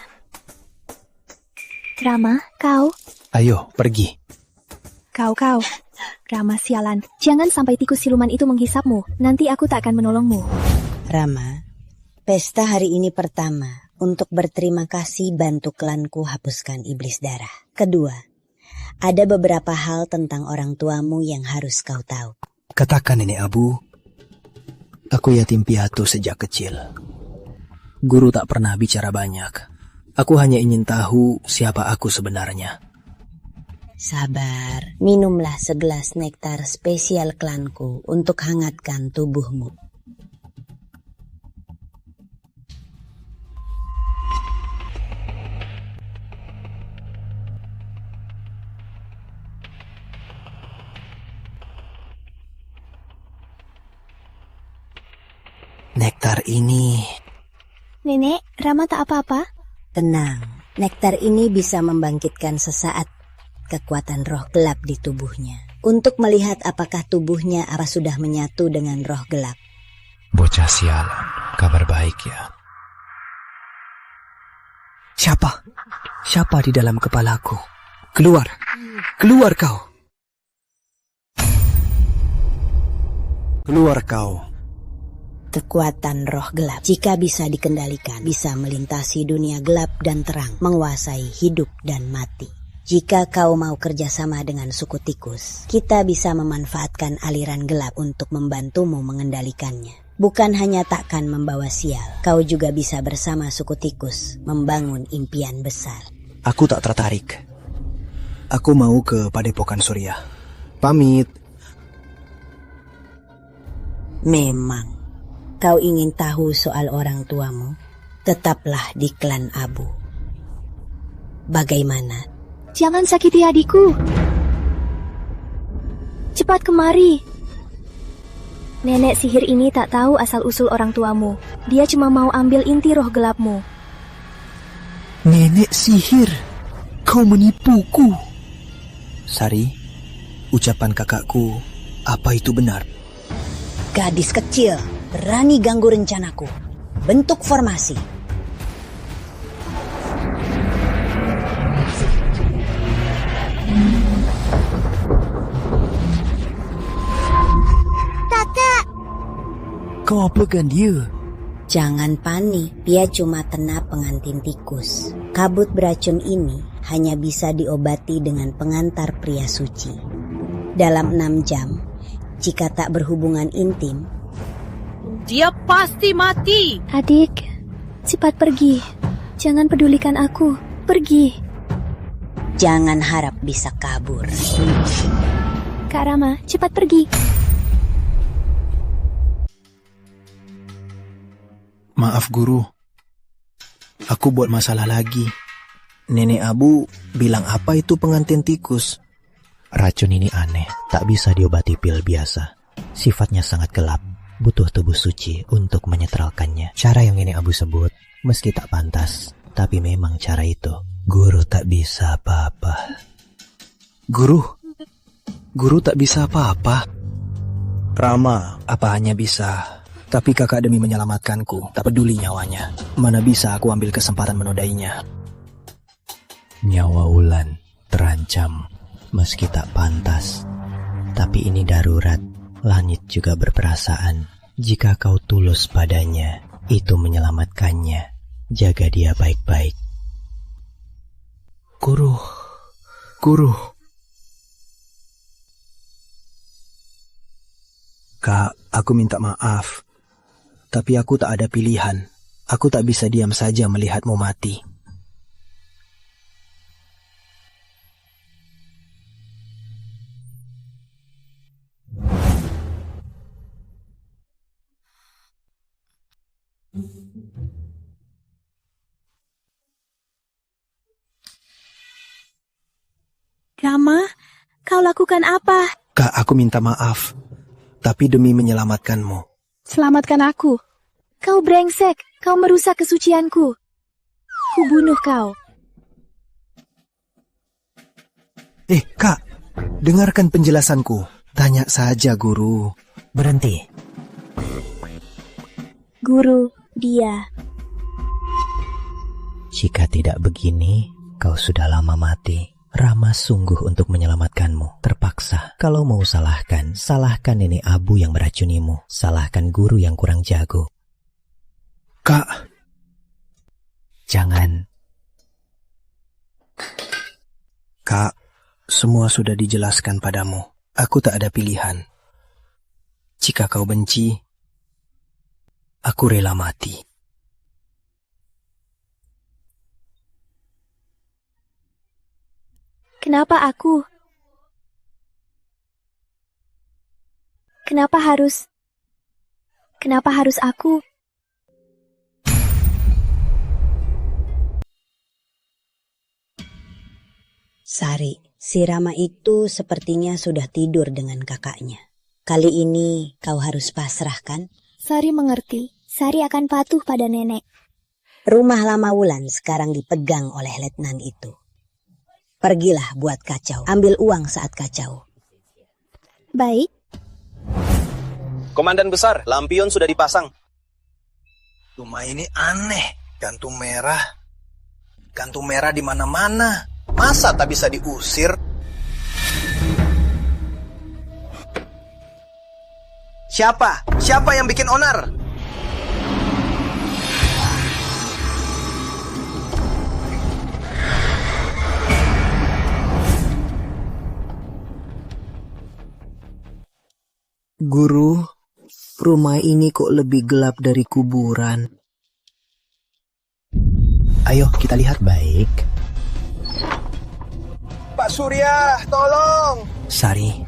Rama, kau? Ayo, pergi. Kau. Rama sialan, jangan sampai tikus siluman itu menghisapmu. Nanti aku tak akan menolongmu. Rama, pesta hari ini pertama untuk berterima kasih bantu klanku hapuskan iblis darah. Kedua, ada beberapa hal tentang orang tuamu yang harus kau tahu. Katakan Nenek Abu, aku yatim piatu sejak kecil. Guru tak pernah bicara banyak. Aku hanya ingin tahu siapa aku sebenarnya. Sabar, minumlah segelas nektar spesial klanku untuk hangatkan tubuhmu. Nektar ini... Nenek, Rama tak apa-apa? Tenang, nektar ini bisa membangkitkan sesaat kekuatan roh gelap di tubuhnya. Untuk melihat apakah tubuhnya sudah menyatu dengan roh gelap. Bocah sialan, kabar baik ya. Siapa di dalam kepalaku? Keluar kau. Keluar kau. Kekuatan roh gelap, jika bisa dikendalikan, bisa melintasi dunia gelap dan terang, menguasai hidup dan mati. Jika kau mau kerjasama dengan suku tikus, kita bisa memanfaatkan aliran gelap untuk membantumu mengendalikannya. Bukan hanya takkan membawa sial, kau juga bisa bersama suku tikus membangun impian besar. Aku tak tertarik. Aku mau ke Padepokan Surya. Pamit. Memang, kau ingin tahu soal orang tuamu? Tetaplah di klan Abu. Bagaimana? Jangan sakiti adikku. Cepat kemari. Nenek sihir ini tak tahu asal-usul orang tuamu. Dia cuma mau ambil inti roh gelapmu. Nenek sihir? Kau menipuku. Sari, ucapan kakakku, apa itu benar? Gadis kecil, berani ganggu rencanaku. Bentuk formasi. Kau apakan dia? Jangan panik, dia cuma kena pengantin tikus. Kabut beracun ini hanya bisa diobati dengan pengantar pria suci. Dalam 6 jam, jika tak berhubungan intim, dia pasti mati. Adik, cepat pergi. Jangan pedulikan aku. Pergi. Jangan harap bisa kabur. Kak Rama, cepat pergi. Maaf guru, aku buat masalah lagi. Nenek Abu bilang apa itu pengantin tikus? Racun ini aneh, tak bisa diobati pil biasa. Sifatnya sangat gelap, butuh tubuh suci untuk menyetralkannya. Cara yang Nenek Abu sebut, meski tak pantas, tapi memang cara itu. Guru tak bisa apa-apa. Guru tak bisa apa-apa. Rama, apa hanya bisa... Tapi kakak demi menyelamatkanku, tak peduli nyawanya. Mana bisa aku ambil kesempatan menodainya. Nyawa Wulan terancam, meski tak pantas. Tapi ini darurat, langit juga berperasaan. Jika kau tulus padanya, itu menyelamatkannya. Jaga dia baik-baik. Guru. Kak, aku minta maaf. Tapi aku tak ada pilihan. Aku tak bisa diam saja melihatmu mati. Rama, kau lakukan apa? Kak, aku minta maaf. Tapi demi menyelamatkanmu. Selamatkan aku. Kau brengsek, kau merusak kesucianku. Ku bunuh kau. Kak, dengarkan penjelasanku. Tanya saja, Guru. Berhenti. Guru, dia. Jika tidak begini, kau sudah lama mati. Rama sungguh untuk menyelamatkanmu. Terpaksa. Kalau mau salahkan, salahkan nenek Abu yang meracunimu. Salahkan guru yang kurang jago. Kak. Jangan. Kak, semua sudah dijelaskan padamu. Aku tak ada pilihan. Jika kau benci, aku rela mati. Kenapa aku? Kenapa harus aku? Sari, si Rama itu sepertinya sudah tidur dengan kakaknya. Kali ini kau harus pasrah kan? Sari mengerti. Sari akan patuh pada nenek. Rumah lama Wulan sekarang dipegang oleh letnan itu. Pergilah buat kacau. Ambil uang saat kacau. Baik. Komandan besar, lampion sudah dipasang. Rumah ini aneh. Gantung merah di mana-mana. Masa tak bisa diusir? Siapa yang bikin onar? Guru, rumah ini kok lebih gelap dari kuburan. Ayo kita lihat. Baik. Pak Surya, tolong! Sari,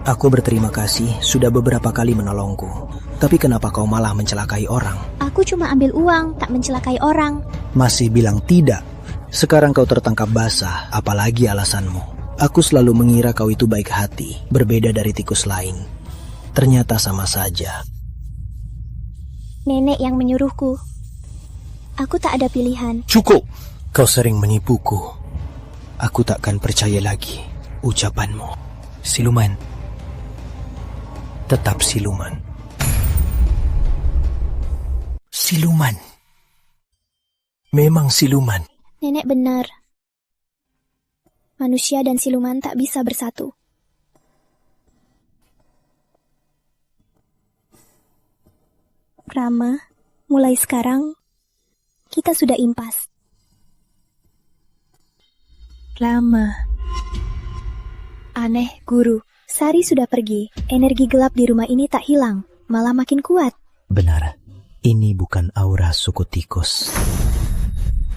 aku berterima kasih sudah beberapa kali menolongku. Tapi kenapa kau malah mencelakai orang? Aku cuma ambil uang, tak mencelakai orang. Masih bilang tidak. Sekarang kau tertangkap basah, apalagi alasanmu. Aku selalu mengira kau itu baik hati, berbeda dari tikus lain. Ternyata sama saja. Nenek yang menyuruhku. Aku tak ada pilihan. Cukup! Kau sering menipuku. Aku takkan percaya lagi ucapanmu. Siluman. Tetap siluman. Siluman. Memang siluman. Nenek benar. Manusia dan siluman tak bisa bersatu. Rama, mulai sekarang kita sudah impas. Rama. Aneh, Guru. Sari sudah pergi. Energi gelap di rumah ini tak hilang, malah makin kuat. Benar. Ini bukan aura suku tikus.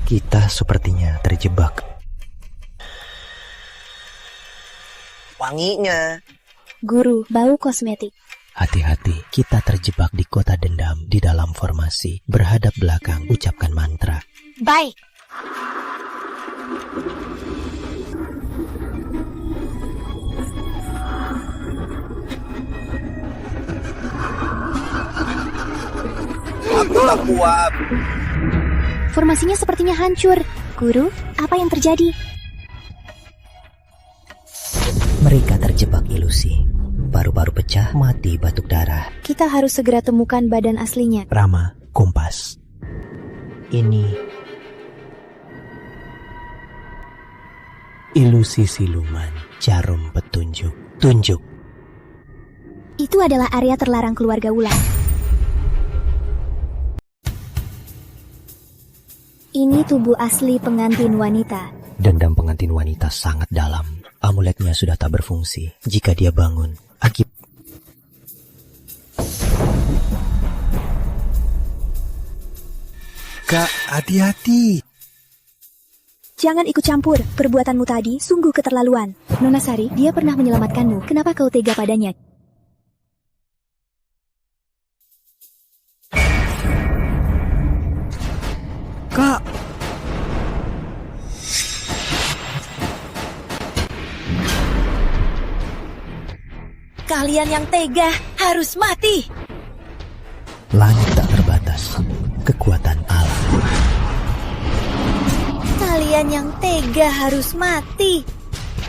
Kita sepertinya terjebak. Wanginya. Guru, bau kosmetik. Hati-hati, kita terjebak di kota dendam di dalam formasi. Berhadap belakang, ucapkan mantra. Baik. Aku tak kuat. Formasinya sepertinya hancur. Guru, apa yang terjadi? Mereka terjebak ilusi. Paru-paru pecah, mati batuk darah. Kita harus segera temukan badan aslinya. Rama, kompas. Ini ilusi siluman, jarum petunjuk. Tunjuk. Itu adalah area terlarang keluarga Wulan. Ini tubuh asli pengantin wanita. Dendam pengantin wanita sangat dalam. Amuletnya sudah tak berfungsi. Jika dia bangun, Kak, hati-hati. Jangan ikut campur. Perbuatanmu tadi sungguh keterlaluan. Nona Sari, dia pernah menyelamatkanmu. Kenapa kau tega padanya? Kak. Kalian yang tega harus mati. Langit tak terbatas. Kekuatan alam. Kalian yang tega harus mati.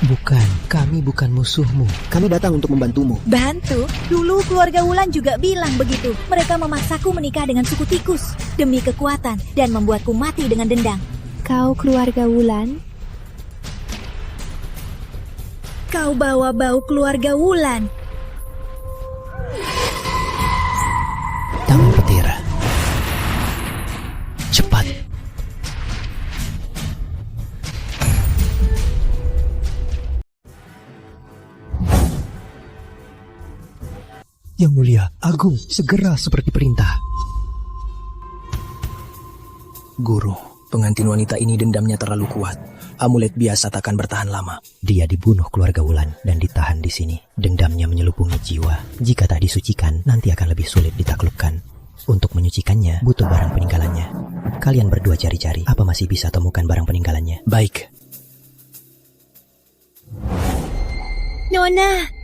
Bukan, kami bukan musuhmu. Kami datang untuk membantumu. Bantu? Dulu keluarga Wulan juga bilang begitu. Mereka memaksaku menikah dengan suku tikus demi kekuatan dan membuatku mati dengan dendam. Kau keluarga Wulan? Kau bawa bau keluarga Wulan. Taman petir. Cepat. Yang mulia, Agung, segera seperti perintah. Guru, pengantin wanita ini dendamnya terlalu kuat. Amulet biasa takkan bertahan lama. Dia dibunuh keluarga Wulan dan ditahan di sini. Dendamnya menyelubungi jiwa. Jika tak disucikan, nanti akan lebih sulit ditaklukkan. Untuk menyucikannya, butuh barang peninggalannya. Kalian berdua cari-cari, apa masih bisa temukan barang peninggalannya? Baik. Nona!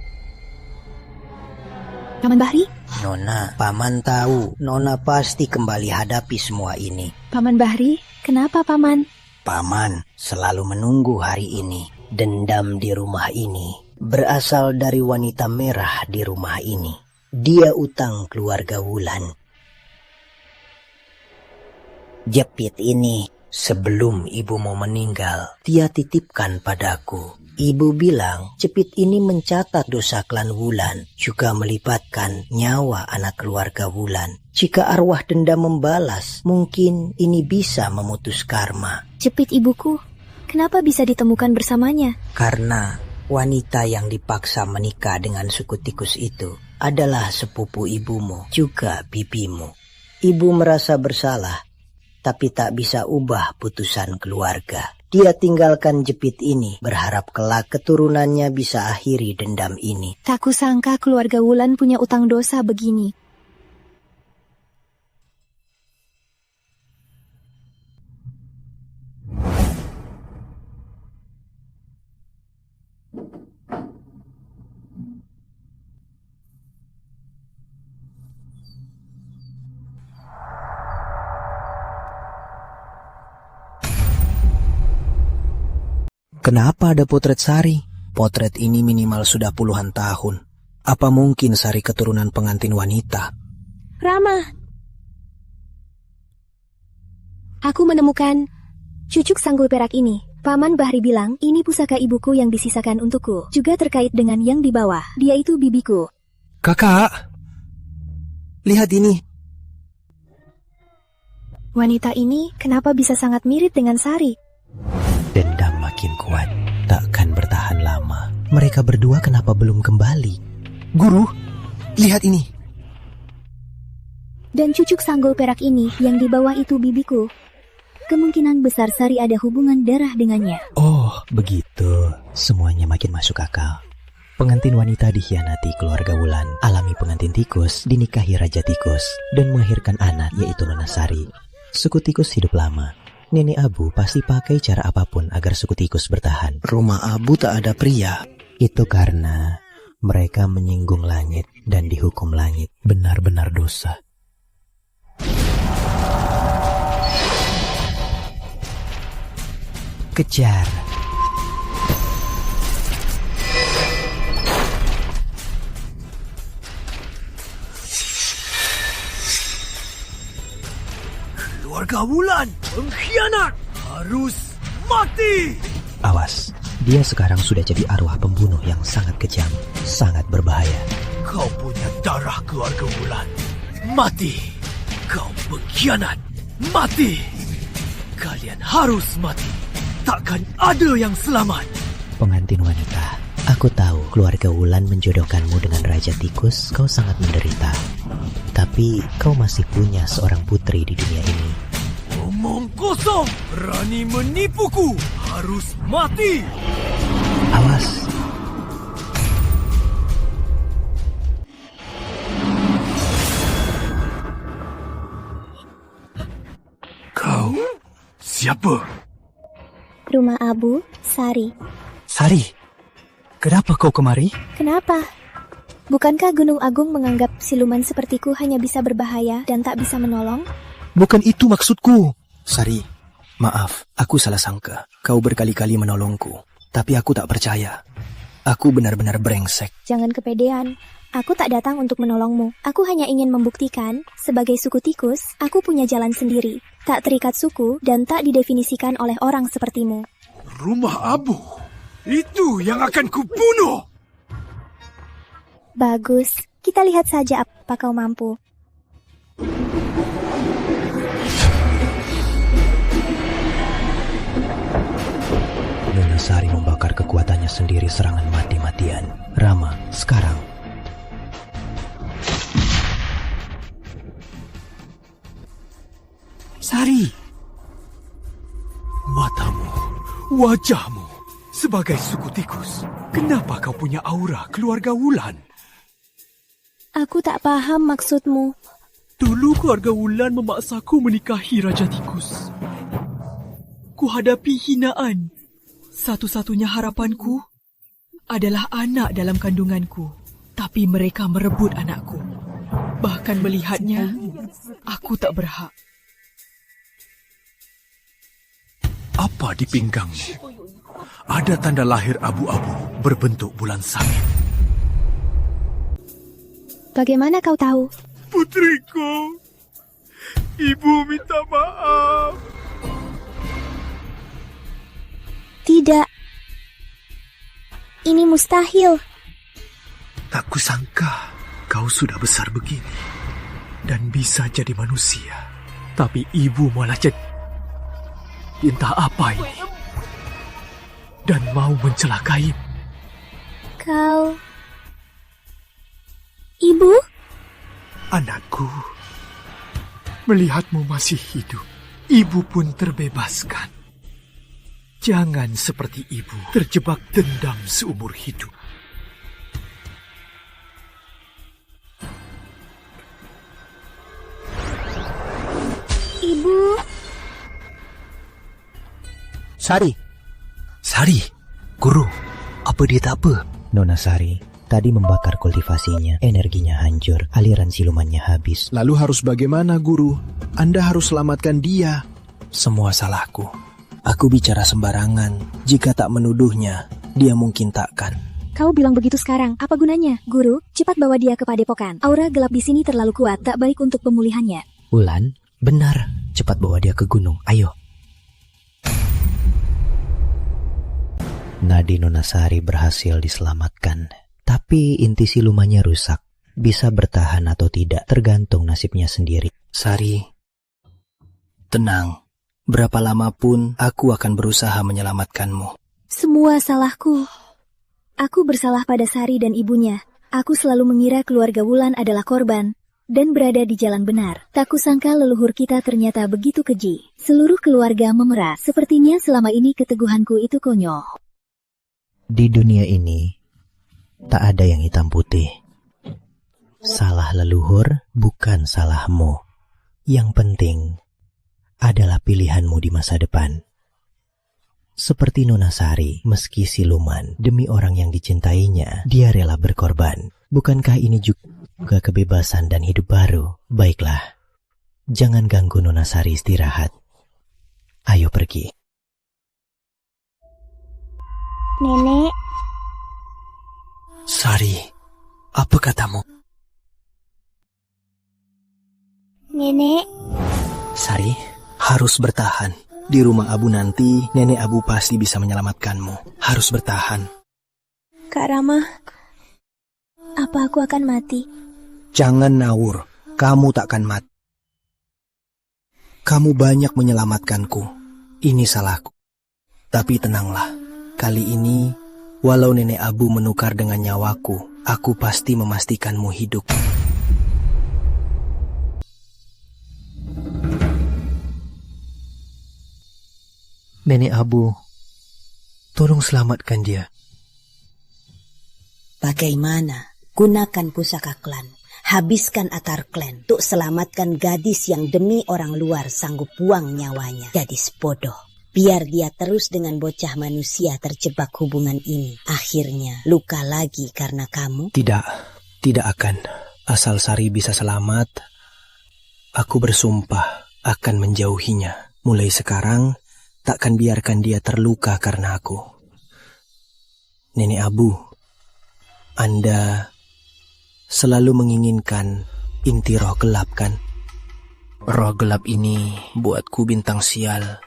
Paman Bahri? Nona, Paman tahu. Nona pasti kembali hadapi semua ini. Paman Bahri, kenapa Paman? Paman selalu menunggu hari ini. Dendam di rumah ini berasal dari wanita merah di rumah ini. Dia utang keluarga Wulan. Jepit ini sebelum ibumu meninggal, dia titipkan padaku. Ibu bilang jepit ini mencatat dosa klan Wulan, juga melibatkan nyawa anak keluarga Wulan. Jika arwah dendam membalas, mungkin ini bisa memutus karma. Jepit ibuku, kenapa bisa ditemukan bersamanya? Karena wanita yang dipaksa menikah dengan suku tikus itu adalah sepupu ibumu, juga bibimu. Ibu merasa bersalah, tapi tak bisa ubah putusan keluarga. Dia tinggalkan jepit ini, berharap kelak keturunannya bisa akhiri dendam ini. Tak kusangka keluarga Wulan punya utang dosa begini. Kenapa ada potret Sari? Potret ini minimal sudah puluhan tahun. Apa mungkin Sari keturunan pengantin wanita? Rama, aku menemukan cucuk sanggul perak ini. Paman Bahri bilang ini pusaka ibuku yang disisakan untukku. Juga terkait dengan yang di bawah. Dia itu bibiku. Kakak, lihat ini. Wanita ini kenapa bisa sangat mirip dengan Sari? Dendam makin kuat, takkan bertahan lama. Mereka berdua kenapa belum kembali? Guru, lihat ini. Dan cucuk sanggul perak ini yang di bawah itu bibiku. Kemungkinan besar Sari ada hubungan darah dengannya. Oh, begitu. Semuanya makin masuk akal. Pengantin wanita dikhianati keluarga Wulan, alami pengantin tikus, dinikahi raja tikus, dan melahirkan anak yaitu Nona Sari. Suku tikus hidup lama. Nenek Abu pasti pakai cara apapun agar suku tikus bertahan. Rumah Abu tak ada pria. Itu karena mereka menyinggung langit dan dihukum langit. Benar-benar dosa. Kejar. Keluarga Wulan pengkhianat harus mati. Awas, dia sekarang sudah jadi arwah pembunuh yang sangat kejam, sangat berbahaya. Kau punya darah keluarga Wulan. Mati. Kau pengkhianat. Mati. Kalian harus mati. Takkan ada yang selamat. Pengantin wanita, aku tahu keluarga Wulan menjodohkanmu dengan Raja Tikus. Kau sangat menderita. Tapi kau masih punya seorang putri di dunia ini. Omong kosong. Berani menipuku. Harus mati. Awas. Kau siapa? Rumah Abu, Sari. Sari, kenapa kau kemari? Kenapa? Bukankah Gunung Agung menganggap siluman sepertiku hanya bisa berbahaya dan tak bisa menolong? Bukan itu maksudku. Sari, maaf, aku salah sangka. Kau berkali-kali menolongku, tapi aku tak percaya. Aku benar-benar brengsek. Jangan kepedean. Aku tak datang untuk menolongmu. Aku hanya ingin membuktikan, sebagai suku tikus, aku punya jalan sendiri. Tak terikat suku dan tak didefinisikan oleh orang sepertimu. Rumah Abu. Itu yang akan kubunuh. Bagus, kita lihat saja apa kau mampu. Nona Sari membakar kekuatannya sendiri serangan mati-matian. Rama, sekarang. Sari, matamu, wajahmu, sebagai suku tikus, kenapa kau punya aura keluarga Wulan? Aku tak paham maksudmu. Dulu keluarga Wulan memaksaku menikahi Raja Tikus. Kuhadapi hinaan. Satu-satunya harapanku adalah anak dalam kandunganku. Tapi mereka merebut anakku. Bahkan melihatnya, aku tak berhak. Apa di pinggangmu? Ada tanda lahir abu-abu berbentuk bulan sabit. Bagaimana kau tahu? Putriku, ibu minta maaf. Tidak. Ini mustahil. Tak kusangka kau sudah besar begini dan bisa jadi manusia. Tapi ibu malah jadi... Entah apa ini. Dan mau mencelakai. Kau... Ibu? Anakku, melihatmu masih hidup, ibu pun terbebaskan. Jangan seperti ibu, terjebak dendam seumur hidup. Ibu. Sari. Sari, guru, apa dia tak apa? Nona Sari tadi membakar kultivasinya, energinya hancur, aliran silumannya habis. Lalu harus bagaimana, guru? Anda harus selamatkan dia. Semua salahku. Aku bicara sembarangan. Jika tak menuduhnya, dia mungkin takkan. Kau bilang begitu sekarang, apa gunanya? Guru, cepat bawa dia ke padepokan. Aura gelap di sini terlalu kuat, tak baik untuk pemulihannya. Wulan, benar. Cepat bawa dia ke gunung, ayo. Nadi Nona Sari berhasil diselamatkan. Tapi inti silumannya rusak. Bisa bertahan atau tidak, tergantung nasibnya sendiri. Sari, tenang. Berapa lama pun aku akan berusaha menyelamatkanmu. Semua salahku. Aku bersalah pada Sari dan ibunya. Aku selalu mengira keluarga Wulan adalah korban dan berada di jalan benar. Tak kusangka leluhur kita ternyata begitu keji. Seluruh keluarga memerah. Sepertinya selama ini keteguhanku itu konyol. Di dunia ini, tak ada yang hitam putih. Salah leluhur bukan salahmu. Yang penting adalah pilihanmu di masa depan. Seperti Nona Sari, meski siluman, demi orang yang dicintainya, dia rela berkorban. Bukankah ini juga kebebasan dan hidup baru? Baiklah, jangan ganggu Nona Sari istirahat. Ayo pergi. Nenek. Sari, apa katamu? Nenek. Sari, harus bertahan. Di rumah Abu nanti, Nenek Abu pasti bisa menyelamatkanmu. Harus bertahan. Kak Rama, apa aku akan mati? Jangan nawur, kamu takkan mati. Kamu banyak menyelamatkanku. Ini salahku. Tapi tenanglah, kali ini, walau Nenek Abu menukar dengan nyawaku, aku pasti memastikanmu hidup. Nenek Abu, tolong selamatkan dia. Bagaimana? Gunakan pusaka klan. Habiskan akar klan untuk selamatkan gadis yang demi orang luar sanggup buang nyawanya. Gadis bodoh. Biar dia terus dengan bocah manusia terjebak hubungan ini. Akhirnya luka lagi karena kamu. Tidak akan. Asal Sari bisa selamat, aku bersumpah akan menjauhinya. Mulai sekarang, takkan biarkan dia terluka karena aku. Nenek Abu, Anda selalu menginginkan inti roh gelap, kan? Roh gelap ini buatku bintang sial.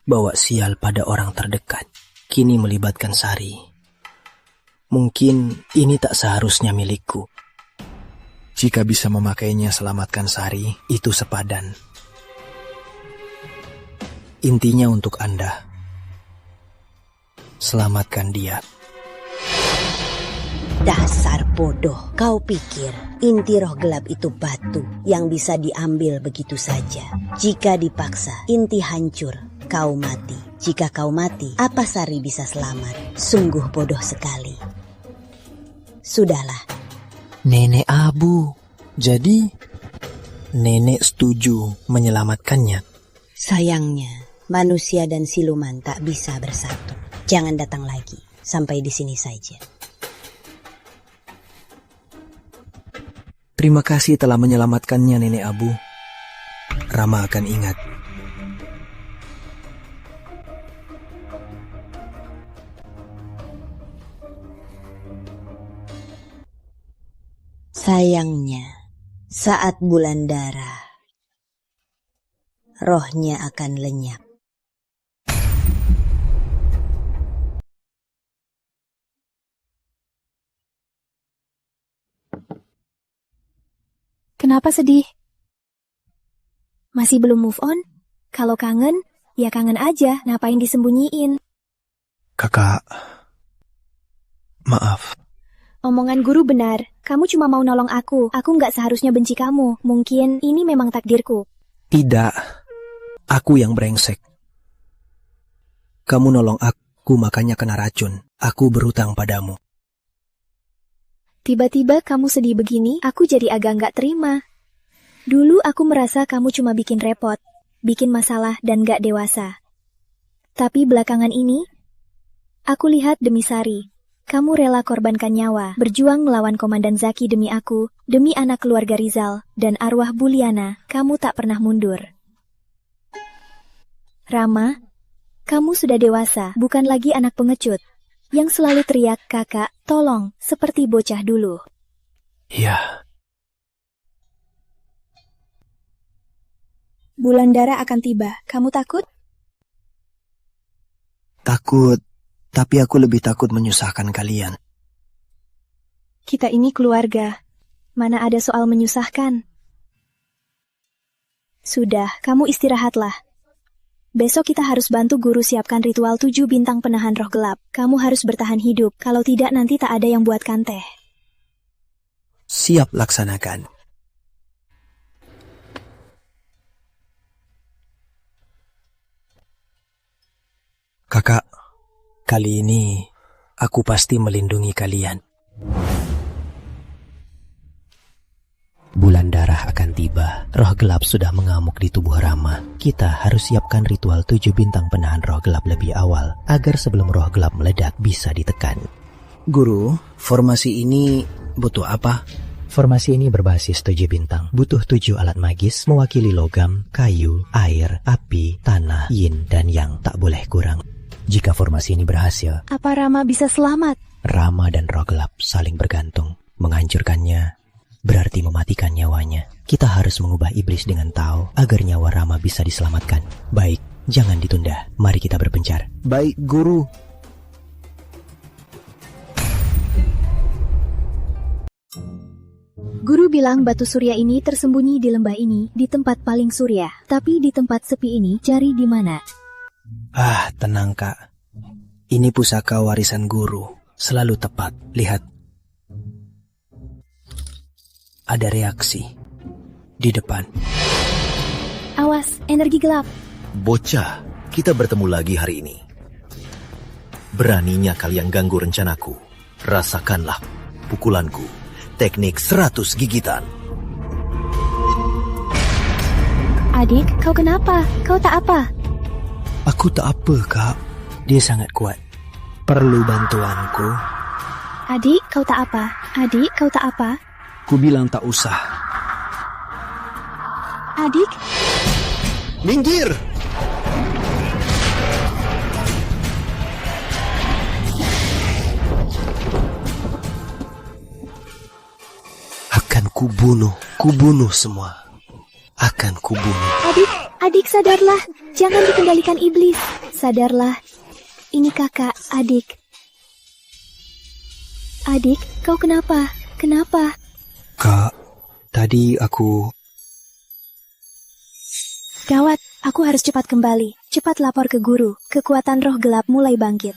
Bawa sial pada orang terdekat. kini melibatkan Sari. Mungkin ini tak seharusnya milikku. Jika bisa memakainya selamatkan Sari, itu sepadan. Intinya untuk Anda. Selamatkan dia. Dasar bodoh, kau pikir inti roh gelap itu batu yang bisa diambil begitu saja. Jika dipaksa, inti hancur, kau mati. Jika kau mati, apa Sari bisa selamat? Sungguh bodoh sekali. Sudahlah. Nenek Abu, jadi nenek setuju menyelamatkannya. Sayangnya, manusia dan siluman tak bisa bersatu. Jangan datang lagi, sampai di sini saja. Terima kasih telah menyelamatkannya, Nenek Abu. Rama akan ingat. Sayangnya, saat bulan darah, rohnya akan lenyap. Kenapa sedih? Masih belum move on? Kalau kangen, ya kangen aja, ngapain disembunyiin? Kakak, maaf. Omongan guru benar, kamu cuma mau nolong aku nggak seharusnya benci kamu. Mungkin ini memang takdirku. Tidak, aku yang brengsek. Kamu nolong aku makanya kena racun. Aku berutang padamu. Tiba-tiba kamu sedih begini, aku jadi agak nggak terima. Dulu aku merasa kamu cuma bikin repot, bikin masalah dan nggak dewasa. Tapi belakangan ini, aku lihat demi Sari, kamu rela korbankan nyawa, berjuang melawan Komandan Zaki demi aku, demi anak keluarga Rizal, dan arwah Buliana, kamu tak pernah mundur. Rama, kamu sudah dewasa, bukan lagi anak pengecut yang selalu teriak, "Kakak, tolong," seperti bocah dulu. Iya. Bulan darah akan tiba. Kamu takut? Takut, tapi aku lebih takut menyusahkan kalian. Kita ini keluarga. Mana ada soal menyusahkan? Sudah, kamu istirahatlah. Besok kita harus bantu guru siapkan ritual 7 bintang penahan roh gelap. Kamu harus bertahan hidup, kalau tidak nanti tak ada yang buatkan teh. Siap laksanakan. Kakak, kali ini aku pasti melindungi kalian. Bulan darah akan tiba, roh gelap sudah mengamuk di tubuh Rama. Kita harus siapkan ritual 7 bintang penahan roh gelap lebih awal, agar sebelum roh gelap meledak bisa ditekan. Guru, formasi ini butuh apa? Formasi ini berbasis 7 bintang, butuh 7 alat magis, mewakili logam, kayu, air, api, tanah, yin, dan yang, tak boleh kurang. Jika formasi ini berhasil, apa Rama bisa selamat? Rama dan roh gelap saling bergantung. Menghancurkannya berarti mematikan nyawanya. Kita harus mengubah iblis dengan Tao agar nyawa Rama bisa diselamatkan. Baik, jangan ditunda. Mari kita berpencar. Baik, Guru. Guru bilang batu surya ini tersembunyi di lembah ini, di tempat paling surya. Tapi di tempat sepi ini, cari di mana? Ah, tenang Kak. Ini pusaka warisan guru. Selalu tepat. Lihat. Ada reaksi di depan. Awas, energi gelap. Bocah, kita bertemu lagi hari ini. Beraninya kalian ganggu rencanaku. Rasakanlah pukulanku. Teknik 100 gigitan. Adik, kau kenapa? Kau tak apa? Aku tak apa, Kak. Dia sangat kuat. Perlu bantuanku. Adik, kau tak apa? Adik, kau tak apa? Ku bilang tak usah. Adik? Minggir! Akan kubunuh semua. Akan kubunuh. Adik, sadarlah. Jangan dikendalikan iblis. Sadarlah. ini kakak, adik. Adik, kau kenapa? Kenapa? Kak, tadi aku... Gawat, aku harus cepat kembali. Cepat lapor ke guru. Kekuatan roh gelap mulai bangkit.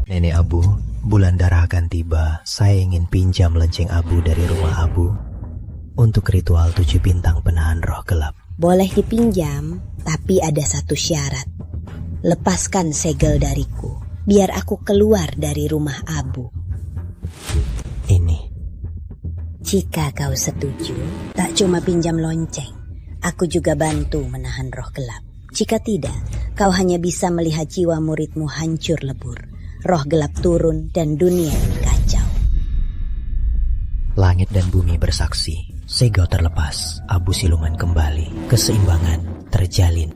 Nenek Abu, bulan darah akan tiba. Saya ingin pinjam lonceng Abu dari rumah Abu untuk ritual 7 bintang penahan roh gelap. Boleh dipinjam, tapi ada satu syarat. Lepaskan segel dariku, biar aku keluar dari rumah Abu. Ini. Jika kau setuju, tak cuma pinjam lonceng, aku juga bantu menahan roh gelap. Jika tidak, kau hanya bisa melihat jiwa muridmu hancur lebur. Roh gelap turun dan dunia ini kacau. Langit dan bumi bersaksi. Segel terlepas, Abu siluman kembali. Keseimbangan terjalin.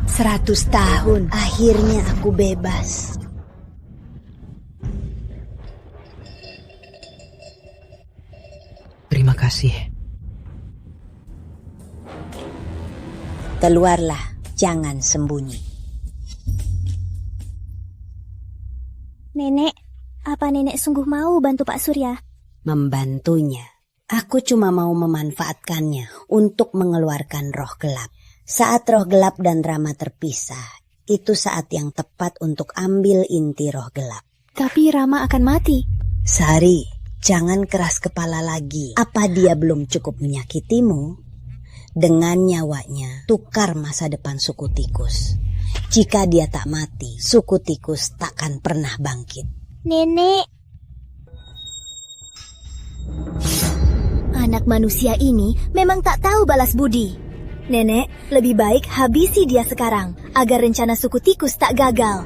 100 tahun, akhirnya aku bebas. Terima kasih. Keluarlah, jangan sembunyi. Nenek, apa nenek sungguh mau bantu Pak Surya? Membantunya. Aku cuma mau memanfaatkannya untuk mengeluarkan roh gelap. Saat roh gelap dan Rama terpisah, itu saat yang tepat untuk ambil inti roh gelap. Tapi Rama akan mati. Sari, jangan keras kepala lagi. Apa dia belum cukup menyakitimu? Dengan nyawanya, tukar masa depan suku tikus. Jika dia tak mati, suku tikus takkan pernah bangkit. Nenek. Anak manusia ini memang tak tahu balas budi. Nenek, lebih baik habisi dia sekarang, agar rencana suku tikus tak gagal.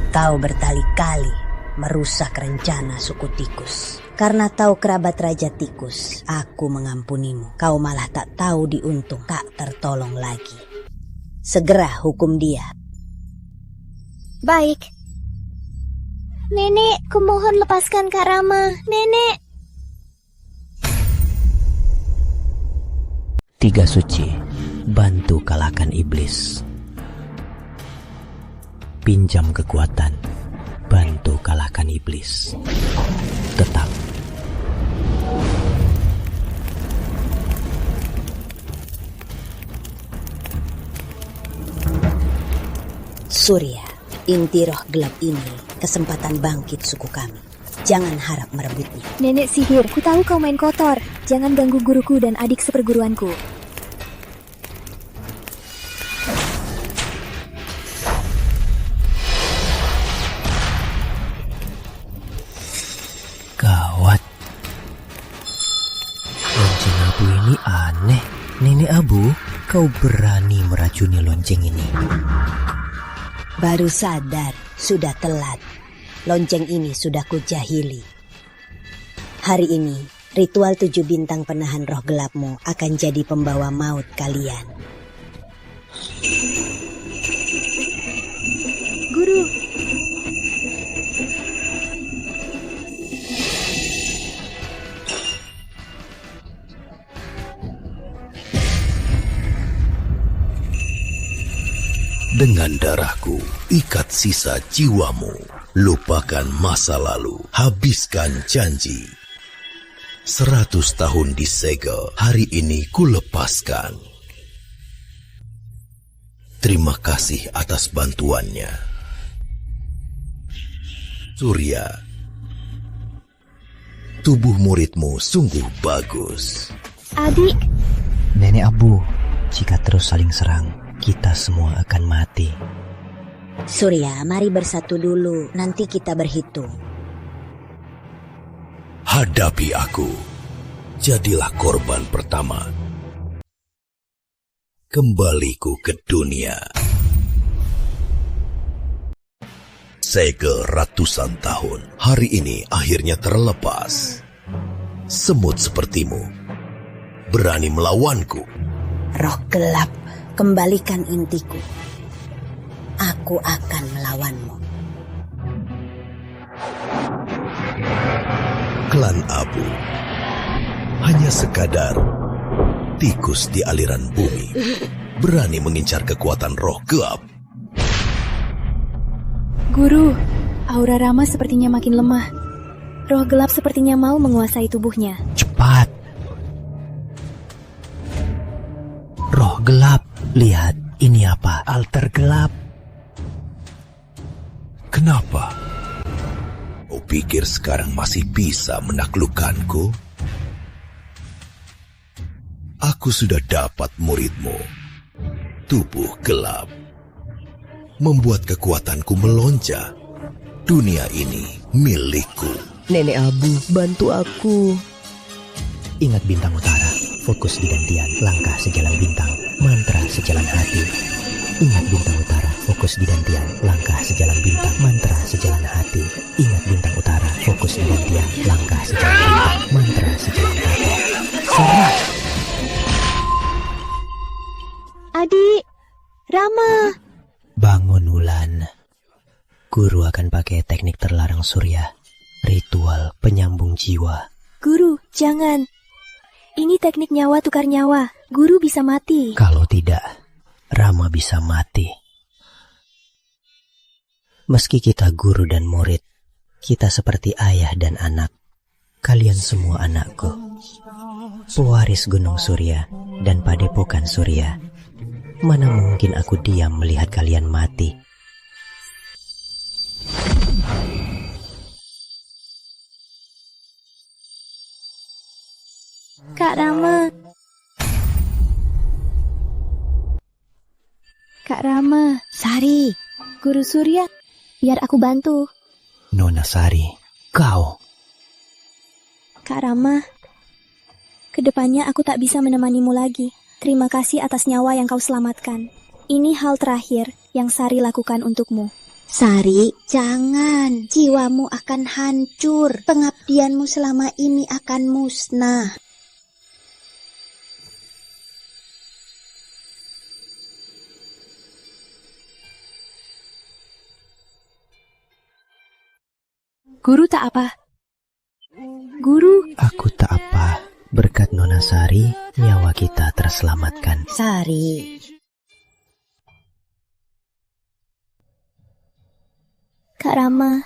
Kau berkali-kali merusak rencana suku tikus. Karena tahu kerabat Raja Tikus, aku mengampunimu. Kau malah tak tahu diuntung, tak tertolong lagi. Segera hukum dia. Baik. Nenek, kumohon lepaskan Kak Rama. Nenek. 3 suci, bantu kalahkan iblis. Pinjam kekuatan, bantu kalahkan iblis. Tetap. Surya, inti roh gelap ini kesempatan bangkit suku kami. Jangan harap merebutnya. Nenek sihir, ku tahu kau main kotor. Jangan ganggu guruku dan adik seperguruanku. Gawat. Lonceng Abu ini aneh. Nenek Abu, kau berani meracuni lonceng ini. Baru sadar, sudah telat. Lonceng ini sudah kujahili. Hari ini, ritual 7 bintang penahan roh gelapmu akan jadi pembawa maut kalian. Guru. Dengan darahku, ikat sisa jiwamu. Lupakan masa lalu, habiskan janji. 100 tahun disegel, hari ini kulepaskan. Terima kasih atas bantuannya. Surya, tubuh muridmu sungguh bagus. Adik. Nenek Abu, jika terus saling serang, kita semua akan mati. Surya, mari bersatu dulu, nanti kita berhitung. Hadapi aku, jadilah korban pertama. Kembaliku ke dunia. Segel ratusan tahun, hari ini akhirnya terlepas. Semut sepertimu, berani melawanku. Roh gelap, kembalikan intiku. Aku akan melawanmu. Klan Abu hanya sekadar tikus di aliran bumi, berani mengincar kekuatan roh gelap. Guru, aura Rama sepertinya makin lemah. Roh gelap sepertinya mau menguasai tubuhnya. Cepat. Roh gelap, lihat, ini apa? Altar gelap. Kenapa? Kau pikir sekarang masih bisa menaklukkanku? Aku sudah dapat muridmu. Tubuh gelap. Membuat kekuatanku melonjak. Dunia ini milikku. Nenek Abu, bantu aku. Ingat bintang utara, fokus di gantian, langkah sejalan bintang, mantra sejalan hati. Ingat bintang utara, fokus di gantian, langkah sejalan bintang, mantra sejalan hati. Ingat bintang utara, fokus di gantian, langkah sejalan bintang, mantra sejalan hati. Serah! Adik, Rama. Bangun Wulan. Guru akan pakai teknik terlarang surya, ritual penyambung jiwa. Guru, jangan. Ini teknik nyawa tukar nyawa. Guru bisa mati. Kalau tidak, Rama bisa mati. Meski kita guru dan murid, kita seperti ayah dan anak. Kalian semua anakku. Pewaris Gunung Surya dan Padepokan Surya. Mana mungkin aku diam melihat kalian mati. Kak Rama. Kak Rama. Sari. Guru Surya, biar aku bantu. Nona Sari, kau. Kak Rama, kedepannya aku tak bisa menemanimu lagi. Terima kasih atas nyawa yang kau selamatkan. Ini hal terakhir yang Sari lakukan untukmu. Sari, jangan. Jiwamu akan hancur. Pengabdianmu selama ini akan musnah. Guru tak apa. Guru. Aku tak apa. Berkat Nona Sari, nyawa kita terselamatkan. Sari. Kak Rama,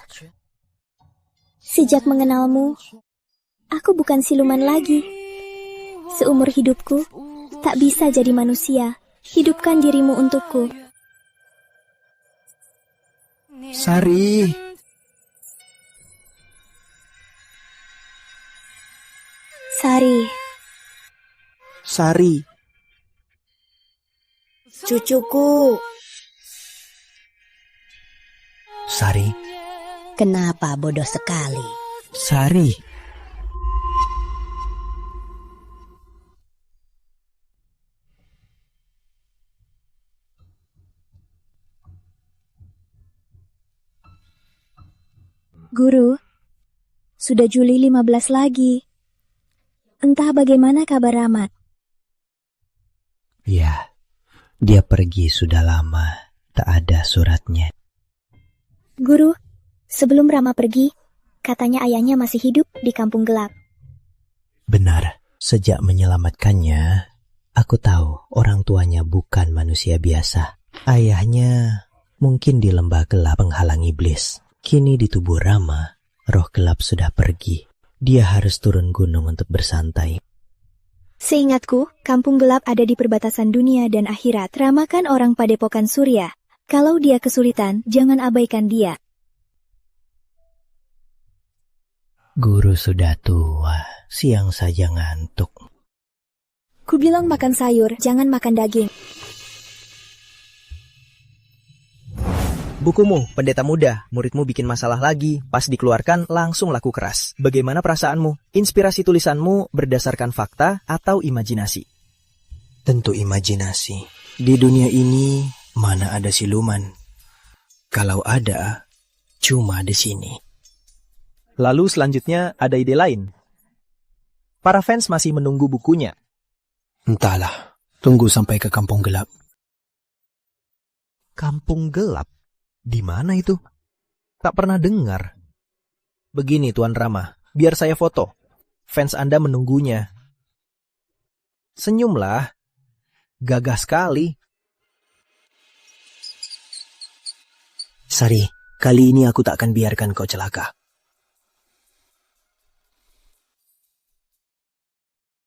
sejak mengenalmu, aku bukan siluman lagi. Seumur hidupku, tak bisa jadi manusia. Hidupkan dirimu untukku. Sari. Sari. Sari. Cucuku. Sari. Kenapa bodoh sekali? Sari. Guru, sudah Juli 15 lagi. Entah bagaimana kabar Rahmat. Ya, dia pergi sudah lama. Tak ada suratnya. Guru, sebelum Rama pergi, katanya ayahnya masih hidup di kampung gelap. Benar, sejak menyelamatkannya, aku tahu orang tuanya bukan manusia biasa. Ayahnya mungkin di lembah gelap penghalang iblis. Kini di tubuh Rama, roh gelap sudah pergi. Dia harus turun gunung untuk bersantai. Seingatku, kampung gelap ada di perbatasan dunia dan akhirat. Rama kan orang Padepokan Surya. Kalau dia kesulitan, jangan abaikan dia. Guru sudah tua, siang saja ngantuk. Ku bilang makan sayur, jangan makan daging. Bukumu, pendeta muda, muridmu bikin masalah lagi, pas dikeluarkan langsung laku keras. Bagaimana perasaanmu? Inspirasi tulisanmu berdasarkan fakta atau imajinasi? Tentu imajinasi. Di dunia ini, mana ada siluman? Kalau ada, cuma di sini. Lalu selanjutnya ada ide lain. Para fans masih menunggu bukunya. Entahlah, tunggu sampai ke kampung gelap. Kampung gelap? Di mana itu? Tak pernah dengar. Begini Tuan Rama, biar saya foto. Fans Anda menunggunya. Senyumlah. Gagah sekali. Sari, kali ini aku tak akan biarkan kau celaka.